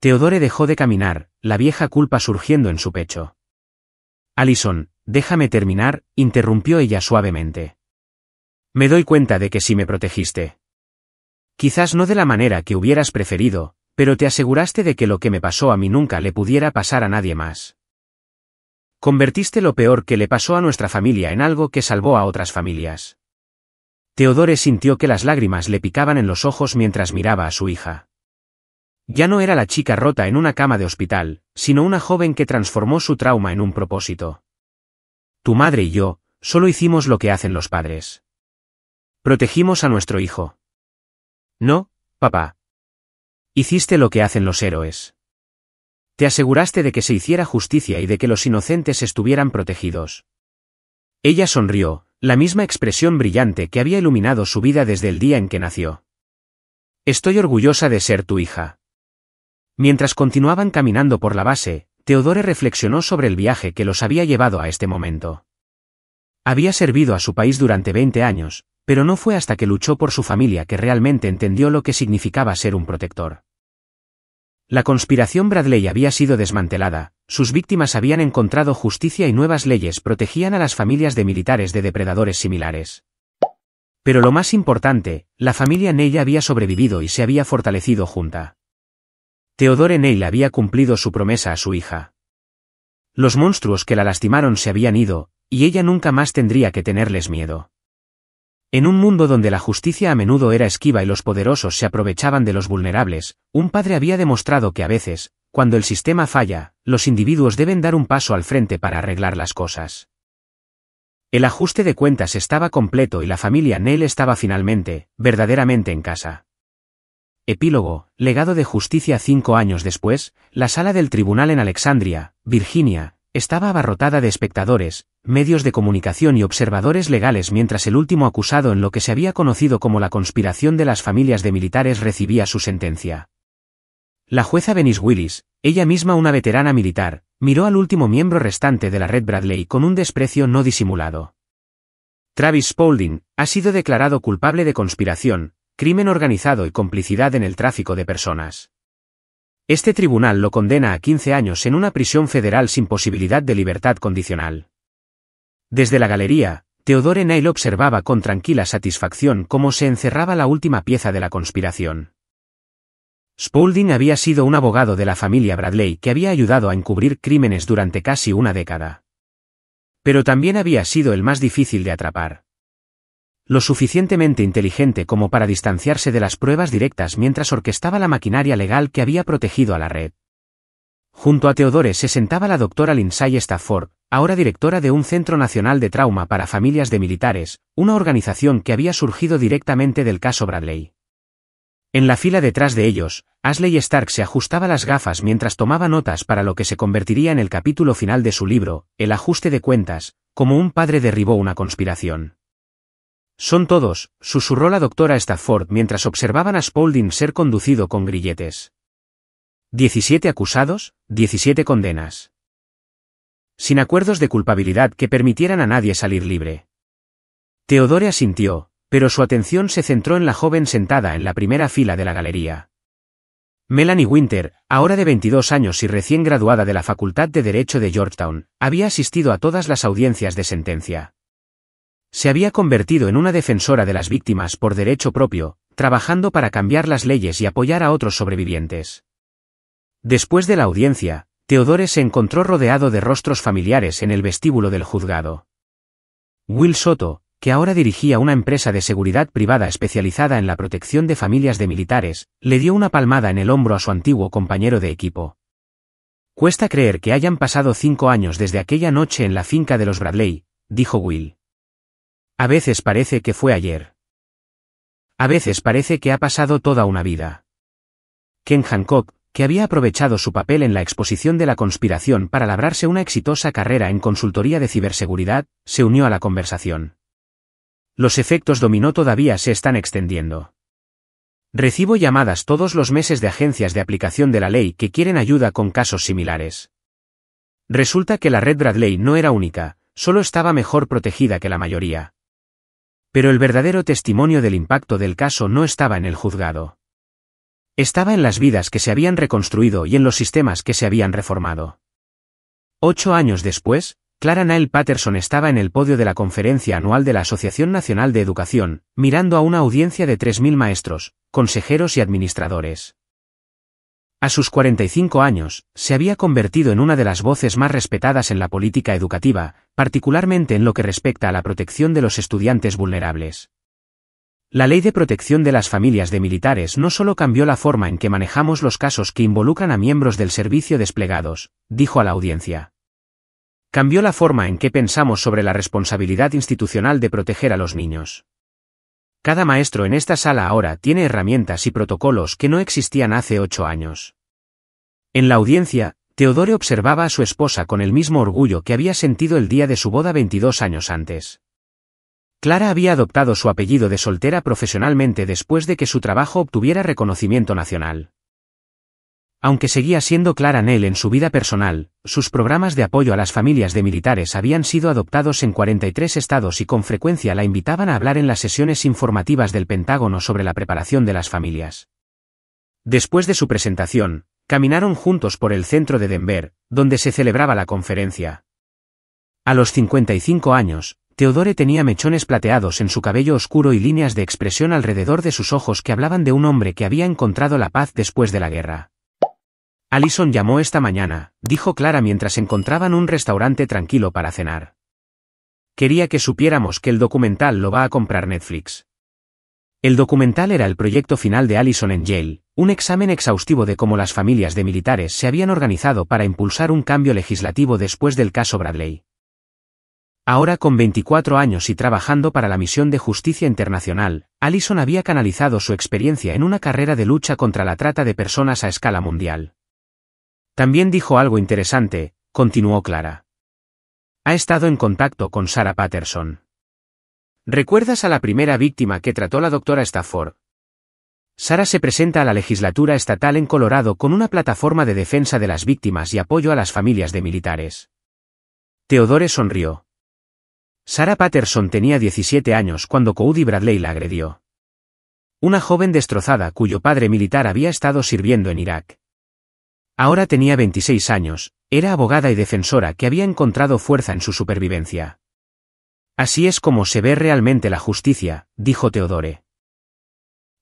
Theodore dejó de caminar, la vieja culpa surgiendo en su pecho. Allison, déjame terminar, interrumpió ella suavemente. Me doy cuenta de que sí me protegiste. Quizás no de la manera que hubieras preferido, pero te aseguraste de que lo que me pasó a mí nunca le pudiera pasar a nadie más. Convertiste lo peor que le pasó a nuestra familia en algo que salvó a otras familias. Theodore sintió que las lágrimas le picaban en los ojos mientras miraba a su hija. Ya no era la chica rota en una cama de hospital, sino una joven que transformó su trauma en un propósito. Tu madre y yo, solo hicimos lo que hacen los padres. Protegimos a nuestro hijo. No, papá. Hiciste lo que hacen los héroes. Te aseguraste de que se hiciera justicia y de que los inocentes estuvieran protegidos. Ella sonrió, la misma expresión brillante que había iluminado su vida desde el día en que nació. Estoy orgullosa de ser tu hija. Mientras continuaban caminando por la base, Theodore reflexionó sobre el viaje que los había llevado a este momento. Había servido a su país durante 20 años, pero no fue hasta que luchó por su familia que realmente entendió lo que significaba ser un protector. La conspiración Bradley había sido desmantelada, sus víctimas habían encontrado justicia y nuevas leyes protegían a las familias de militares de depredadores similares. Pero lo más importante, la familia Neil había sobrevivido y se había fortalecido junta. Theodore Neil había cumplido su promesa a su hija. Los monstruos que la lastimaron se habían ido, y ella nunca más tendría que tenerles miedo. En un mundo donde la justicia a menudo era esquiva y los poderosos se aprovechaban de los vulnerables, un padre había demostrado que a veces, cuando el sistema falla, los individuos deben dar un paso al frente para arreglar las cosas. El ajuste de cuentas estaba completo y la familia Neil estaba finalmente, verdaderamente en casa. Epílogo, legado de justicia. 5 años después, la sala del tribunal en Alexandria, Virginia, estaba abarrotada de espectadores, medios de comunicación y observadores legales mientras el último acusado en lo que se había conocido como la conspiración de las familias de militares recibía su sentencia. La jueza Venice Willis, ella misma una veterana militar, miró al último miembro restante de la red Bradley con un desprecio no disimulado. Travis Spaulding ha sido declarado culpable de conspiración, crimen organizado y complicidad en el tráfico de personas. Este tribunal lo condena a 15 años en una prisión federal sin posibilidad de libertad condicional. Desde la galería, Theodore Neil observaba con tranquila satisfacción cómo se encerraba la última pieza de la conspiración. Spaulding había sido un abogado de la familia Bradley que había ayudado a encubrir crímenes durante casi una década. Pero también había sido el más difícil de atrapar. Lo suficientemente inteligente como para distanciarse de las pruebas directas mientras orquestaba la maquinaria legal que había protegido a la red. Junto a Theodore se sentaba la doctora Lindsay Stafford, ahora directora de un Centro Nacional de Trauma para Familias de Militares, una organización que había surgido directamente del caso Bradley. En la fila detrás de ellos, Ashley Stark se ajustaba las gafas mientras tomaba notas para lo que se convertiría en el capítulo final de su libro, El ajuste de cuentas, como un padre derribó una conspiración. Son todos, susurró la doctora Stafford mientras observaban a Spaulding ser conducido con grilletes. 17 acusados, 17 condenas. Sin acuerdos de culpabilidad que permitieran a nadie salir libre. Theodore asintió, pero su atención se centró en la joven sentada en la primera fila de la galería. Melanie Winter, ahora de 22 años y recién graduada de la Facultad de Derecho de Georgetown, había asistido a todas las audiencias de sentencia. Se había convertido en una defensora de las víctimas por derecho propio, trabajando para cambiar las leyes y apoyar a otros sobrevivientes. Después de la audiencia, Theodore se encontró rodeado de rostros familiares en el vestíbulo del juzgado. Will Soto, que ahora dirigía una empresa de seguridad privada especializada en la protección de familias de militares, le dio una palmada en el hombro a su antiguo compañero de equipo. Cuesta creer que hayan pasado 5 años desde aquella noche en la finca de los Bradley, dijo Will. A veces parece que fue ayer. A veces parece que ha pasado toda una vida. Ken Hancock, que había aprovechado su papel en la exposición de la conspiración para labrarse una exitosa carrera en consultoría de ciberseguridad, se unió a la conversación. Los efectos dominó todavía se están extendiendo. Recibo llamadas todos los meses de agencias de aplicación de la ley que quieren ayuda con casos similares. Resulta que la red Bradley no era única, solo estaba mejor protegida que la mayoría. Pero el verdadero testimonio del impacto del caso no estaba en el juzgado. Estaba en las vidas que se habían reconstruido y en los sistemas que se habían reformado. 8 años después, Clara Neil Patterson estaba en el podio de la conferencia anual de la Asociación Nacional de Educación, mirando a una audiencia de 3.000 maestros, consejeros y administradores. A sus 45 años, se había convertido en una de las voces más respetadas en la política educativa, particularmente en lo que respecta a la protección de los estudiantes vulnerables. La Ley de Protección de las Familias de Militares no solo cambió la forma en que manejamos los casos que involucran a miembros del servicio desplegados, dijo a la audiencia. Cambió la forma en que pensamos sobre la responsabilidad institucional de proteger a los niños. Cada maestro en esta sala ahora tiene herramientas y protocolos que no existían hace 8 años. En la audiencia, Theodore observaba a su esposa con el mismo orgullo que había sentido el día de su boda 22 años antes. Clara había adoptado su apellido de soltera profesionalmente después de que su trabajo obtuviera reconocimiento nacional. Aunque seguía siendo Clara Nell en su vida personal, sus programas de apoyo a las familias de militares habían sido adoptados en 43 estados y con frecuencia la invitaban a hablar en las sesiones informativas del Pentágono sobre la preparación de las familias. Después de su presentación, caminaron juntos por el centro de Denver, donde se celebraba la conferencia. A los 55 años, Theodore tenía mechones plateados en su cabello oscuro y líneas de expresión alrededor de sus ojos que hablaban de un hombre que había encontrado la paz después de la guerra. Allison llamó esta mañana, dijo Clara mientras encontraban un restaurante tranquilo para cenar. Quería que supiéramos que el documental lo va a comprar Netflix. El documental era el proyecto final de Allison en Yale, un examen exhaustivo de cómo las familias de militares se habían organizado para impulsar un cambio legislativo después del caso Bradley. Ahora con 24 años y trabajando para la Misión de Justicia Internacional, Allison había canalizado su experiencia en una carrera de lucha contra la trata de personas a escala mundial. También dijo algo interesante, continuó Clara. Ha estado en contacto con Sarah Patterson. ¿Recuerdas a la primera víctima que trató la doctora Stafford? Sarah se presenta a la legislatura estatal en Colorado con una plataforma de defensa de las víctimas y apoyo a las familias de militares. Theodore sonrió. Sarah Patterson tenía 17 años cuando Cody Bradley la agredió. Una joven destrozada cuyo padre militar había estado sirviendo en Irak. Ahora tenía 26 años, era abogada y defensora que había encontrado fuerza en su supervivencia. Así es como se ve realmente la justicia, dijo Theodore.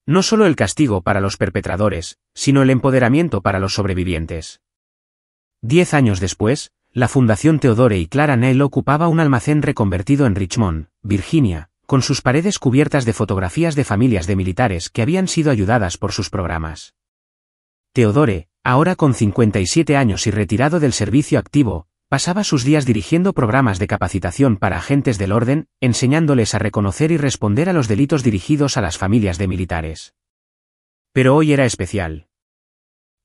No solo el castigo para los perpetradores, sino el empoderamiento para los sobrevivientes. 10 años después, la Fundación Theodore y Clara Nell ocupaba un almacén reconvertido en Richmond, Virginia, con sus paredes cubiertas de fotografías de familias de militares que habían sido ayudadas por sus programas. Theodore, ahora con 57 años y retirado del servicio activo, pasaba sus días dirigiendo programas de capacitación para agentes del orden, enseñándoles a reconocer y responder a los delitos dirigidos a las familias de militares. Pero hoy era especial.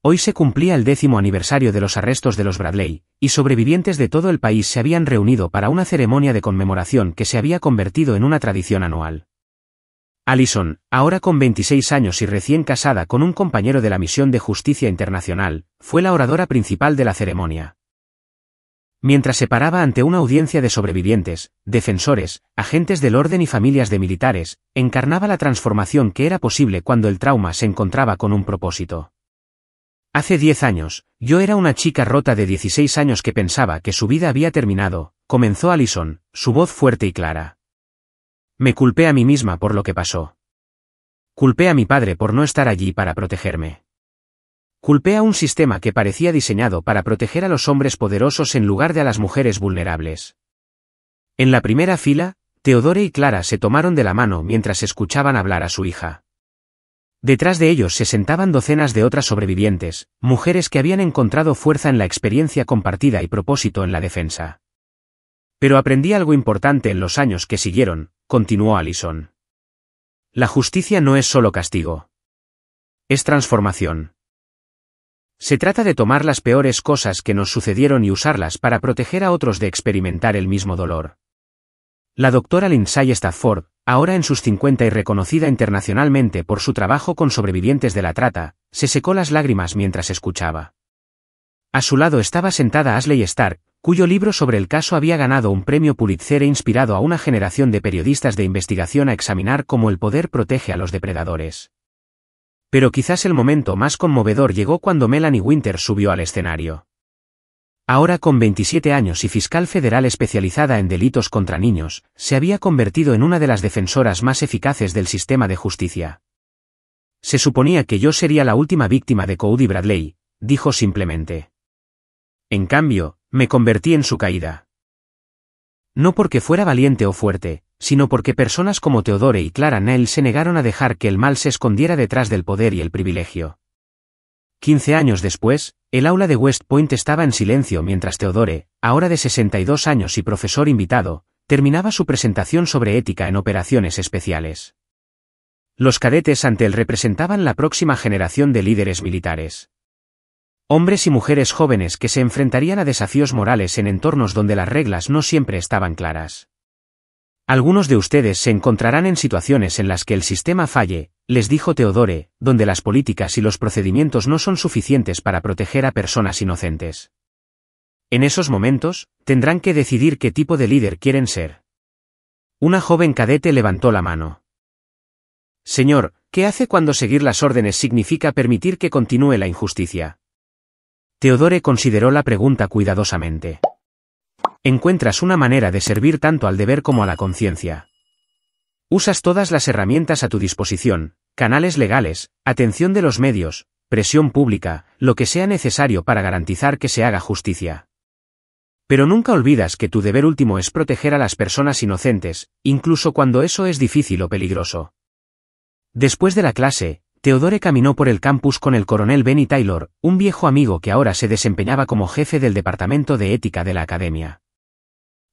Hoy se cumplía el 10º aniversario de los arrestos de los Bradley, y sobrevivientes de todo el país se habían reunido para una ceremonia de conmemoración que se había convertido en una tradición anual. Allison, ahora con 26 años y recién casada con un compañero de la Misión de Justicia Internacional, fue la oradora principal de la ceremonia. Mientras se paraba ante una audiencia de sobrevivientes, defensores, agentes del orden y familias de militares, encarnaba la transformación que era posible cuando el trauma se encontraba con un propósito. Hace 10 años, yo era una chica rota de 16 años que pensaba que su vida había terminado, comenzó Allison, su voz fuerte y clara. Me culpé a mí misma por lo que pasó. Culpé a mi padre por no estar allí para protegerme. Culpé a un sistema que parecía diseñado para proteger a los hombres poderosos en lugar de a las mujeres vulnerables. En la primera fila, Theodore y Clara se tomaron de la mano mientras escuchaban hablar a su hija. Detrás de ellos se sentaban docenas de otras sobrevivientes, mujeres que habían encontrado fuerza en la experiencia compartida y propósito en la defensa. Pero aprendí algo importante en los años que siguieron, continuó Allison. La justicia no es solo castigo. Es transformación. Se trata de tomar las peores cosas que nos sucedieron y usarlas para proteger a otros de experimentar el mismo dolor. La doctora Lindsay Stafford, ahora en sus 50 y reconocida internacionalmente por su trabajo con sobrevivientes de la trata, se secó las lágrimas mientras escuchaba. A su lado estaba sentada Ashley Stark, cuyo libro sobre el caso había ganado un premio Pulitzer e inspirado a una generación de periodistas de investigación a examinar cómo el poder protege a los depredadores. Pero quizás el momento más conmovedor llegó cuando Melanie Winter subió al escenario. Ahora con 27 años y fiscal federal especializada en delitos contra niños, se había convertido en una de las defensoras más eficaces del sistema de justicia. Se suponía que yo sería la última víctima de Cody Bradley, dijo simplemente. En cambio, me convertí en su caída. No porque fuera valiente o fuerte, sino porque personas como Theodore y Clara Nell se negaron a dejar que el mal se escondiera detrás del poder y el privilegio. 15 años después, el aula de West Point estaba en silencio mientras Theodore, ahora de 62 años y profesor invitado, terminaba su presentación sobre ética en operaciones especiales. Los cadetes ante él representaban la próxima generación de líderes militares. Hombres y mujeres jóvenes que se enfrentarían a desafíos morales en entornos donde las reglas no siempre estaban claras. Algunos de ustedes se encontrarán en situaciones en las que el sistema falle, les dijo Theodore, donde las políticas y los procedimientos no son suficientes para proteger a personas inocentes. En esos momentos, tendrán que decidir qué tipo de líder quieren ser. Una joven cadete levantó la mano. Señor, ¿qué hace cuando seguir las órdenes significa permitir que continúe la injusticia? Theodore consideró la pregunta cuidadosamente. Encuentras una manera de servir tanto al deber como a la conciencia. Usas todas las herramientas a tu disposición, canales legales, atención de los medios, presión pública, lo que sea necesario para garantizar que se haga justicia. Pero nunca olvidas que tu deber último es proteger a las personas inocentes, incluso cuando eso es difícil o peligroso. Después de la clase, Theodore caminó por el campus con el coronel Benny Taylor, un viejo amigo que ahora se desempeñaba como jefe del departamento de ética de la academia.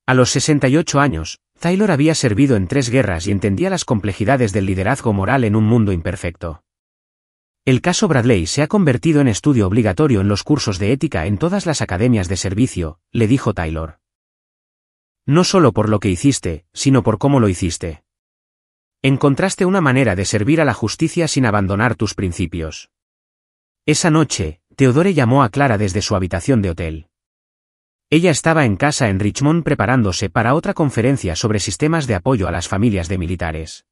A los 68 años, Taylor había servido en 3 guerras y entendía las complejidades del liderazgo moral en un mundo imperfecto. El caso Bradley se ha convertido en estudio obligatorio en los cursos de ética en todas las academias de servicio, le dijo Taylor. No solo por lo que hiciste, sino por cómo lo hiciste. Encontraste una manera de servir a la justicia sin abandonar tus principios. Esa noche, Theodore llamó a Clara desde su habitación de hotel. Ella estaba en casa en Richmond preparándose para otra conferencia sobre sistemas de apoyo a las familias de militares.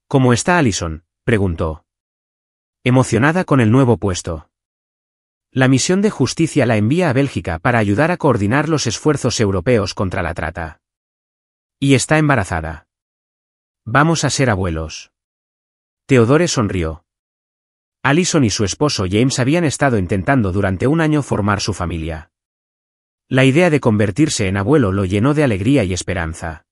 ¿Cómo está Allison?, preguntó. Emocionada con el nuevo puesto. La misión de justicia la envía a Bélgica para ayudar a coordinar los esfuerzos europeos contra la trata. Y está embarazada. Vamos a ser abuelos. Theodore sonrió. Allison y su esposo James habían estado intentando durante un año formar su familia. La idea de convertirse en abuelo lo llenó de alegría y esperanza.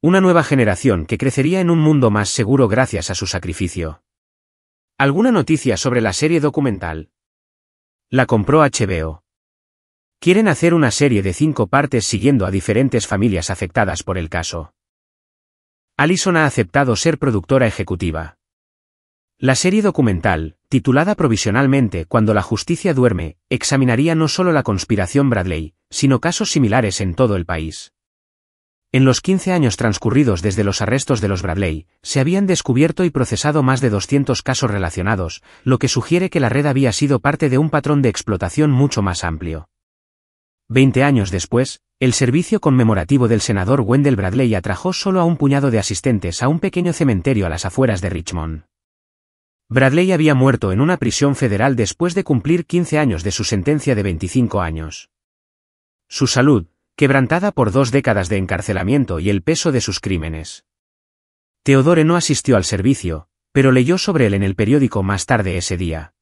Una nueva generación que crecería en un mundo más seguro gracias a su sacrificio. ¿Alguna noticia sobre la serie documental? La compró HBO. Quieren hacer una serie de 5 partes siguiendo a diferentes familias afectadas por el caso. Allison ha aceptado ser productora ejecutiva. La serie documental, titulada provisionalmente Cuando la justicia duerme, examinaría no solo la conspiración Bradley, sino casos similares en todo el país. En los 15 años transcurridos desde los arrestos de los Bradley, se habían descubierto y procesado más de 200 casos relacionados, lo que sugiere que la red había sido parte de un patrón de explotación mucho más amplio. 20 años después, el servicio conmemorativo del senador Wendell Bradley atrajo solo a un puñado de asistentes a un pequeño cementerio a las afueras de Richmond. Bradley había muerto en una prisión federal después de cumplir 15 años de su sentencia de 25 años. Su salud, quebrantada por 2 décadas de encarcelamiento y el peso de sus crímenes. Theodore no asistió al servicio, pero leyó sobre él en el periódico más tarde ese día.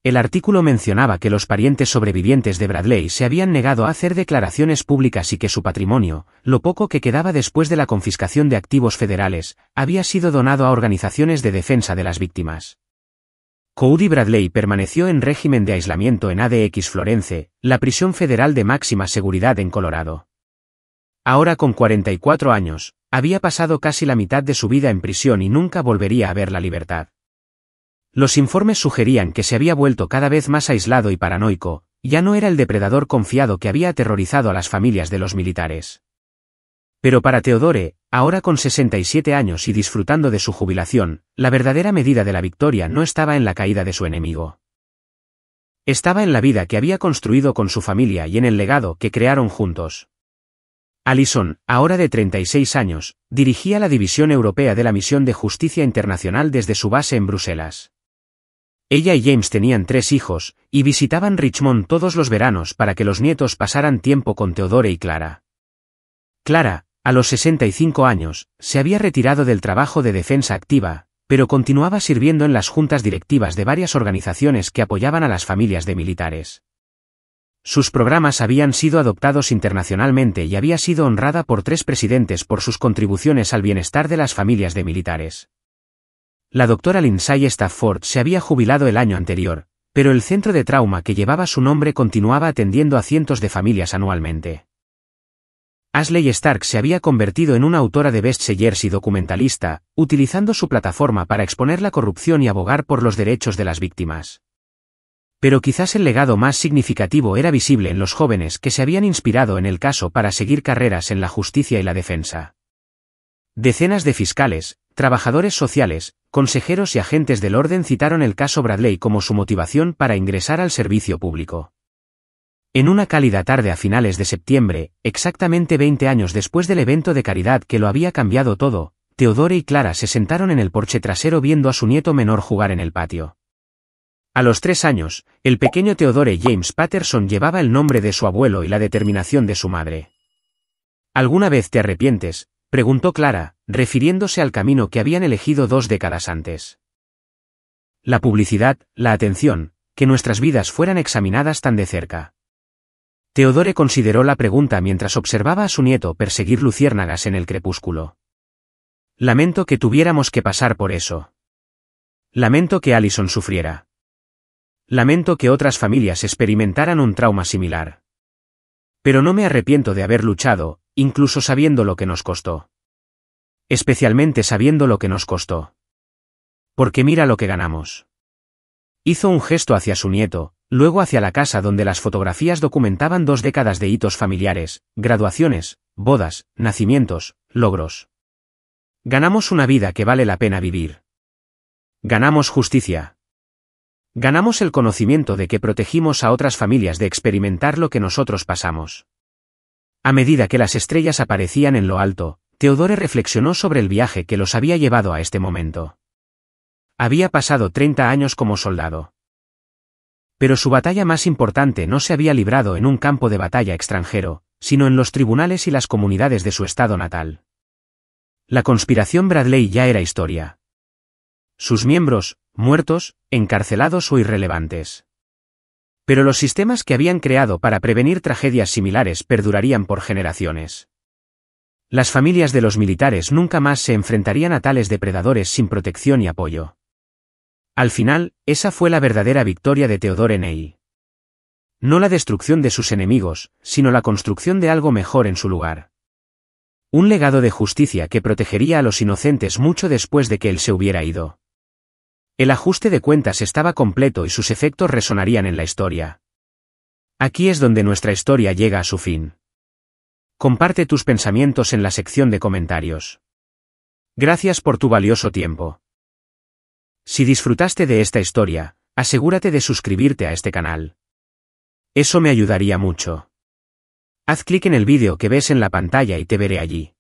El artículo mencionaba que los parientes sobrevivientes de Bradley se habían negado a hacer declaraciones públicas y que su patrimonio, lo poco que quedaba después de la confiscación de activos federales, había sido donado a organizaciones de defensa de las víctimas. Cody Bradley permaneció en régimen de aislamiento en ADX Florence, la prisión federal de máxima seguridad en Colorado. Ahora con 44 años, había pasado casi la mitad de su vida en prisión y nunca volvería a ver la libertad. Los informes sugerían que se había vuelto cada vez más aislado y paranoico, ya no era el depredador confiado que había aterrorizado a las familias de los militares. Pero para Theodore, ahora con 67 años y disfrutando de su jubilación, la verdadera medida de la victoria no estaba en la caída de su enemigo. Estaba en la vida que había construido con su familia y en el legado que crearon juntos. Allison, ahora de 36 años, dirigía la División Europea de la Misión de Justicia Internacional desde su base en Bruselas. Ella y James tenían 3 hijos, y visitaban Richmond todos los veranos para que los nietos pasaran tiempo con Theodore y Clara. Clara, a los 65 años, se había retirado del trabajo de defensa activa, pero continuaba sirviendo en las juntas directivas de varias organizaciones que apoyaban a las familias de militares. Sus programas habían sido adoptados internacionalmente y había sido honrada por 3 presidentes por sus contribuciones al bienestar de las familias de militares. La doctora Lindsay Stafford se había jubilado el año anterior, pero el centro de trauma que llevaba su nombre continuaba atendiendo a cientos de familias anualmente. Ashley Stark se había convertido en una autora de bestsellers y documentalista, utilizando su plataforma para exponer la corrupción y abogar por los derechos de las víctimas. Pero quizás el legado más significativo era visible en los jóvenes que se habían inspirado en el caso para seguir carreras en la justicia y la defensa. Decenas de fiscales, trabajadores sociales, consejeros y agentes del orden citaron el caso Bradley como su motivación para ingresar al servicio público. En una cálida tarde a finales de septiembre, exactamente 20 años después del evento de caridad que lo había cambiado todo, Theodore y Clara se sentaron en el porche trasero viendo a su nieto menor jugar en el patio. A los 3 años, el pequeño Theodore James Patterson llevaba el nombre de su abuelo y la determinación de su madre. ¿Alguna vez te arrepientes?, preguntó Clara, refiriéndose al camino que habían elegido 2 décadas antes. La publicidad, la atención, que nuestras vidas fueran examinadas tan de cerca. Theodore consideró la pregunta mientras observaba a su nieto perseguir luciérnagas en el crepúsculo. Lamento que tuviéramos que pasar por eso. Lamento que Allison sufriera. Lamento que otras familias experimentaran un trauma similar. Pero no me arrepiento de haber luchado, incluso sabiendo lo que nos costó. Especialmente sabiendo lo que nos costó. Porque mira lo que ganamos. Hizo un gesto hacia su nieto, luego hacia la casa donde las fotografías documentaban 2 décadas de hitos familiares, graduaciones, bodas, nacimientos, logros. Ganamos una vida que vale la pena vivir. Ganamos justicia. Ganamos el conocimiento de que protegimos a otras familias de experimentar lo que nosotros pasamos. A medida que las estrellas aparecían en lo alto, Theodore reflexionó sobre el viaje que los había llevado a este momento. Había pasado 30 años como soldado. Pero su batalla más importante no se había librado en un campo de batalla extranjero, sino en los tribunales y las comunidades de su estado natal. La conspiración Bradley ya era historia. Sus miembros, muertos, encarcelados o irrelevantes. Pero los sistemas que habían creado para prevenir tragedias similares perdurarían por generaciones. Las familias de los militares nunca más se enfrentarían a tales depredadores sin protección y apoyo. Al final, esa fue la verdadera victoria de Theodore Ney. No la destrucción de sus enemigos, sino la construcción de algo mejor en su lugar. Un legado de justicia que protegería a los inocentes mucho después de que él se hubiera ido. El ajuste de cuentas estaba completo y sus efectos resonarían en la historia. Aquí es donde nuestra historia llega a su fin. Comparte tus pensamientos en la sección de comentarios. Gracias por tu valioso tiempo. Si disfrutaste de esta historia, asegúrate de suscribirte a este canal. Eso me ayudaría mucho. Haz clic en el vídeo que ves en la pantalla y te veré allí.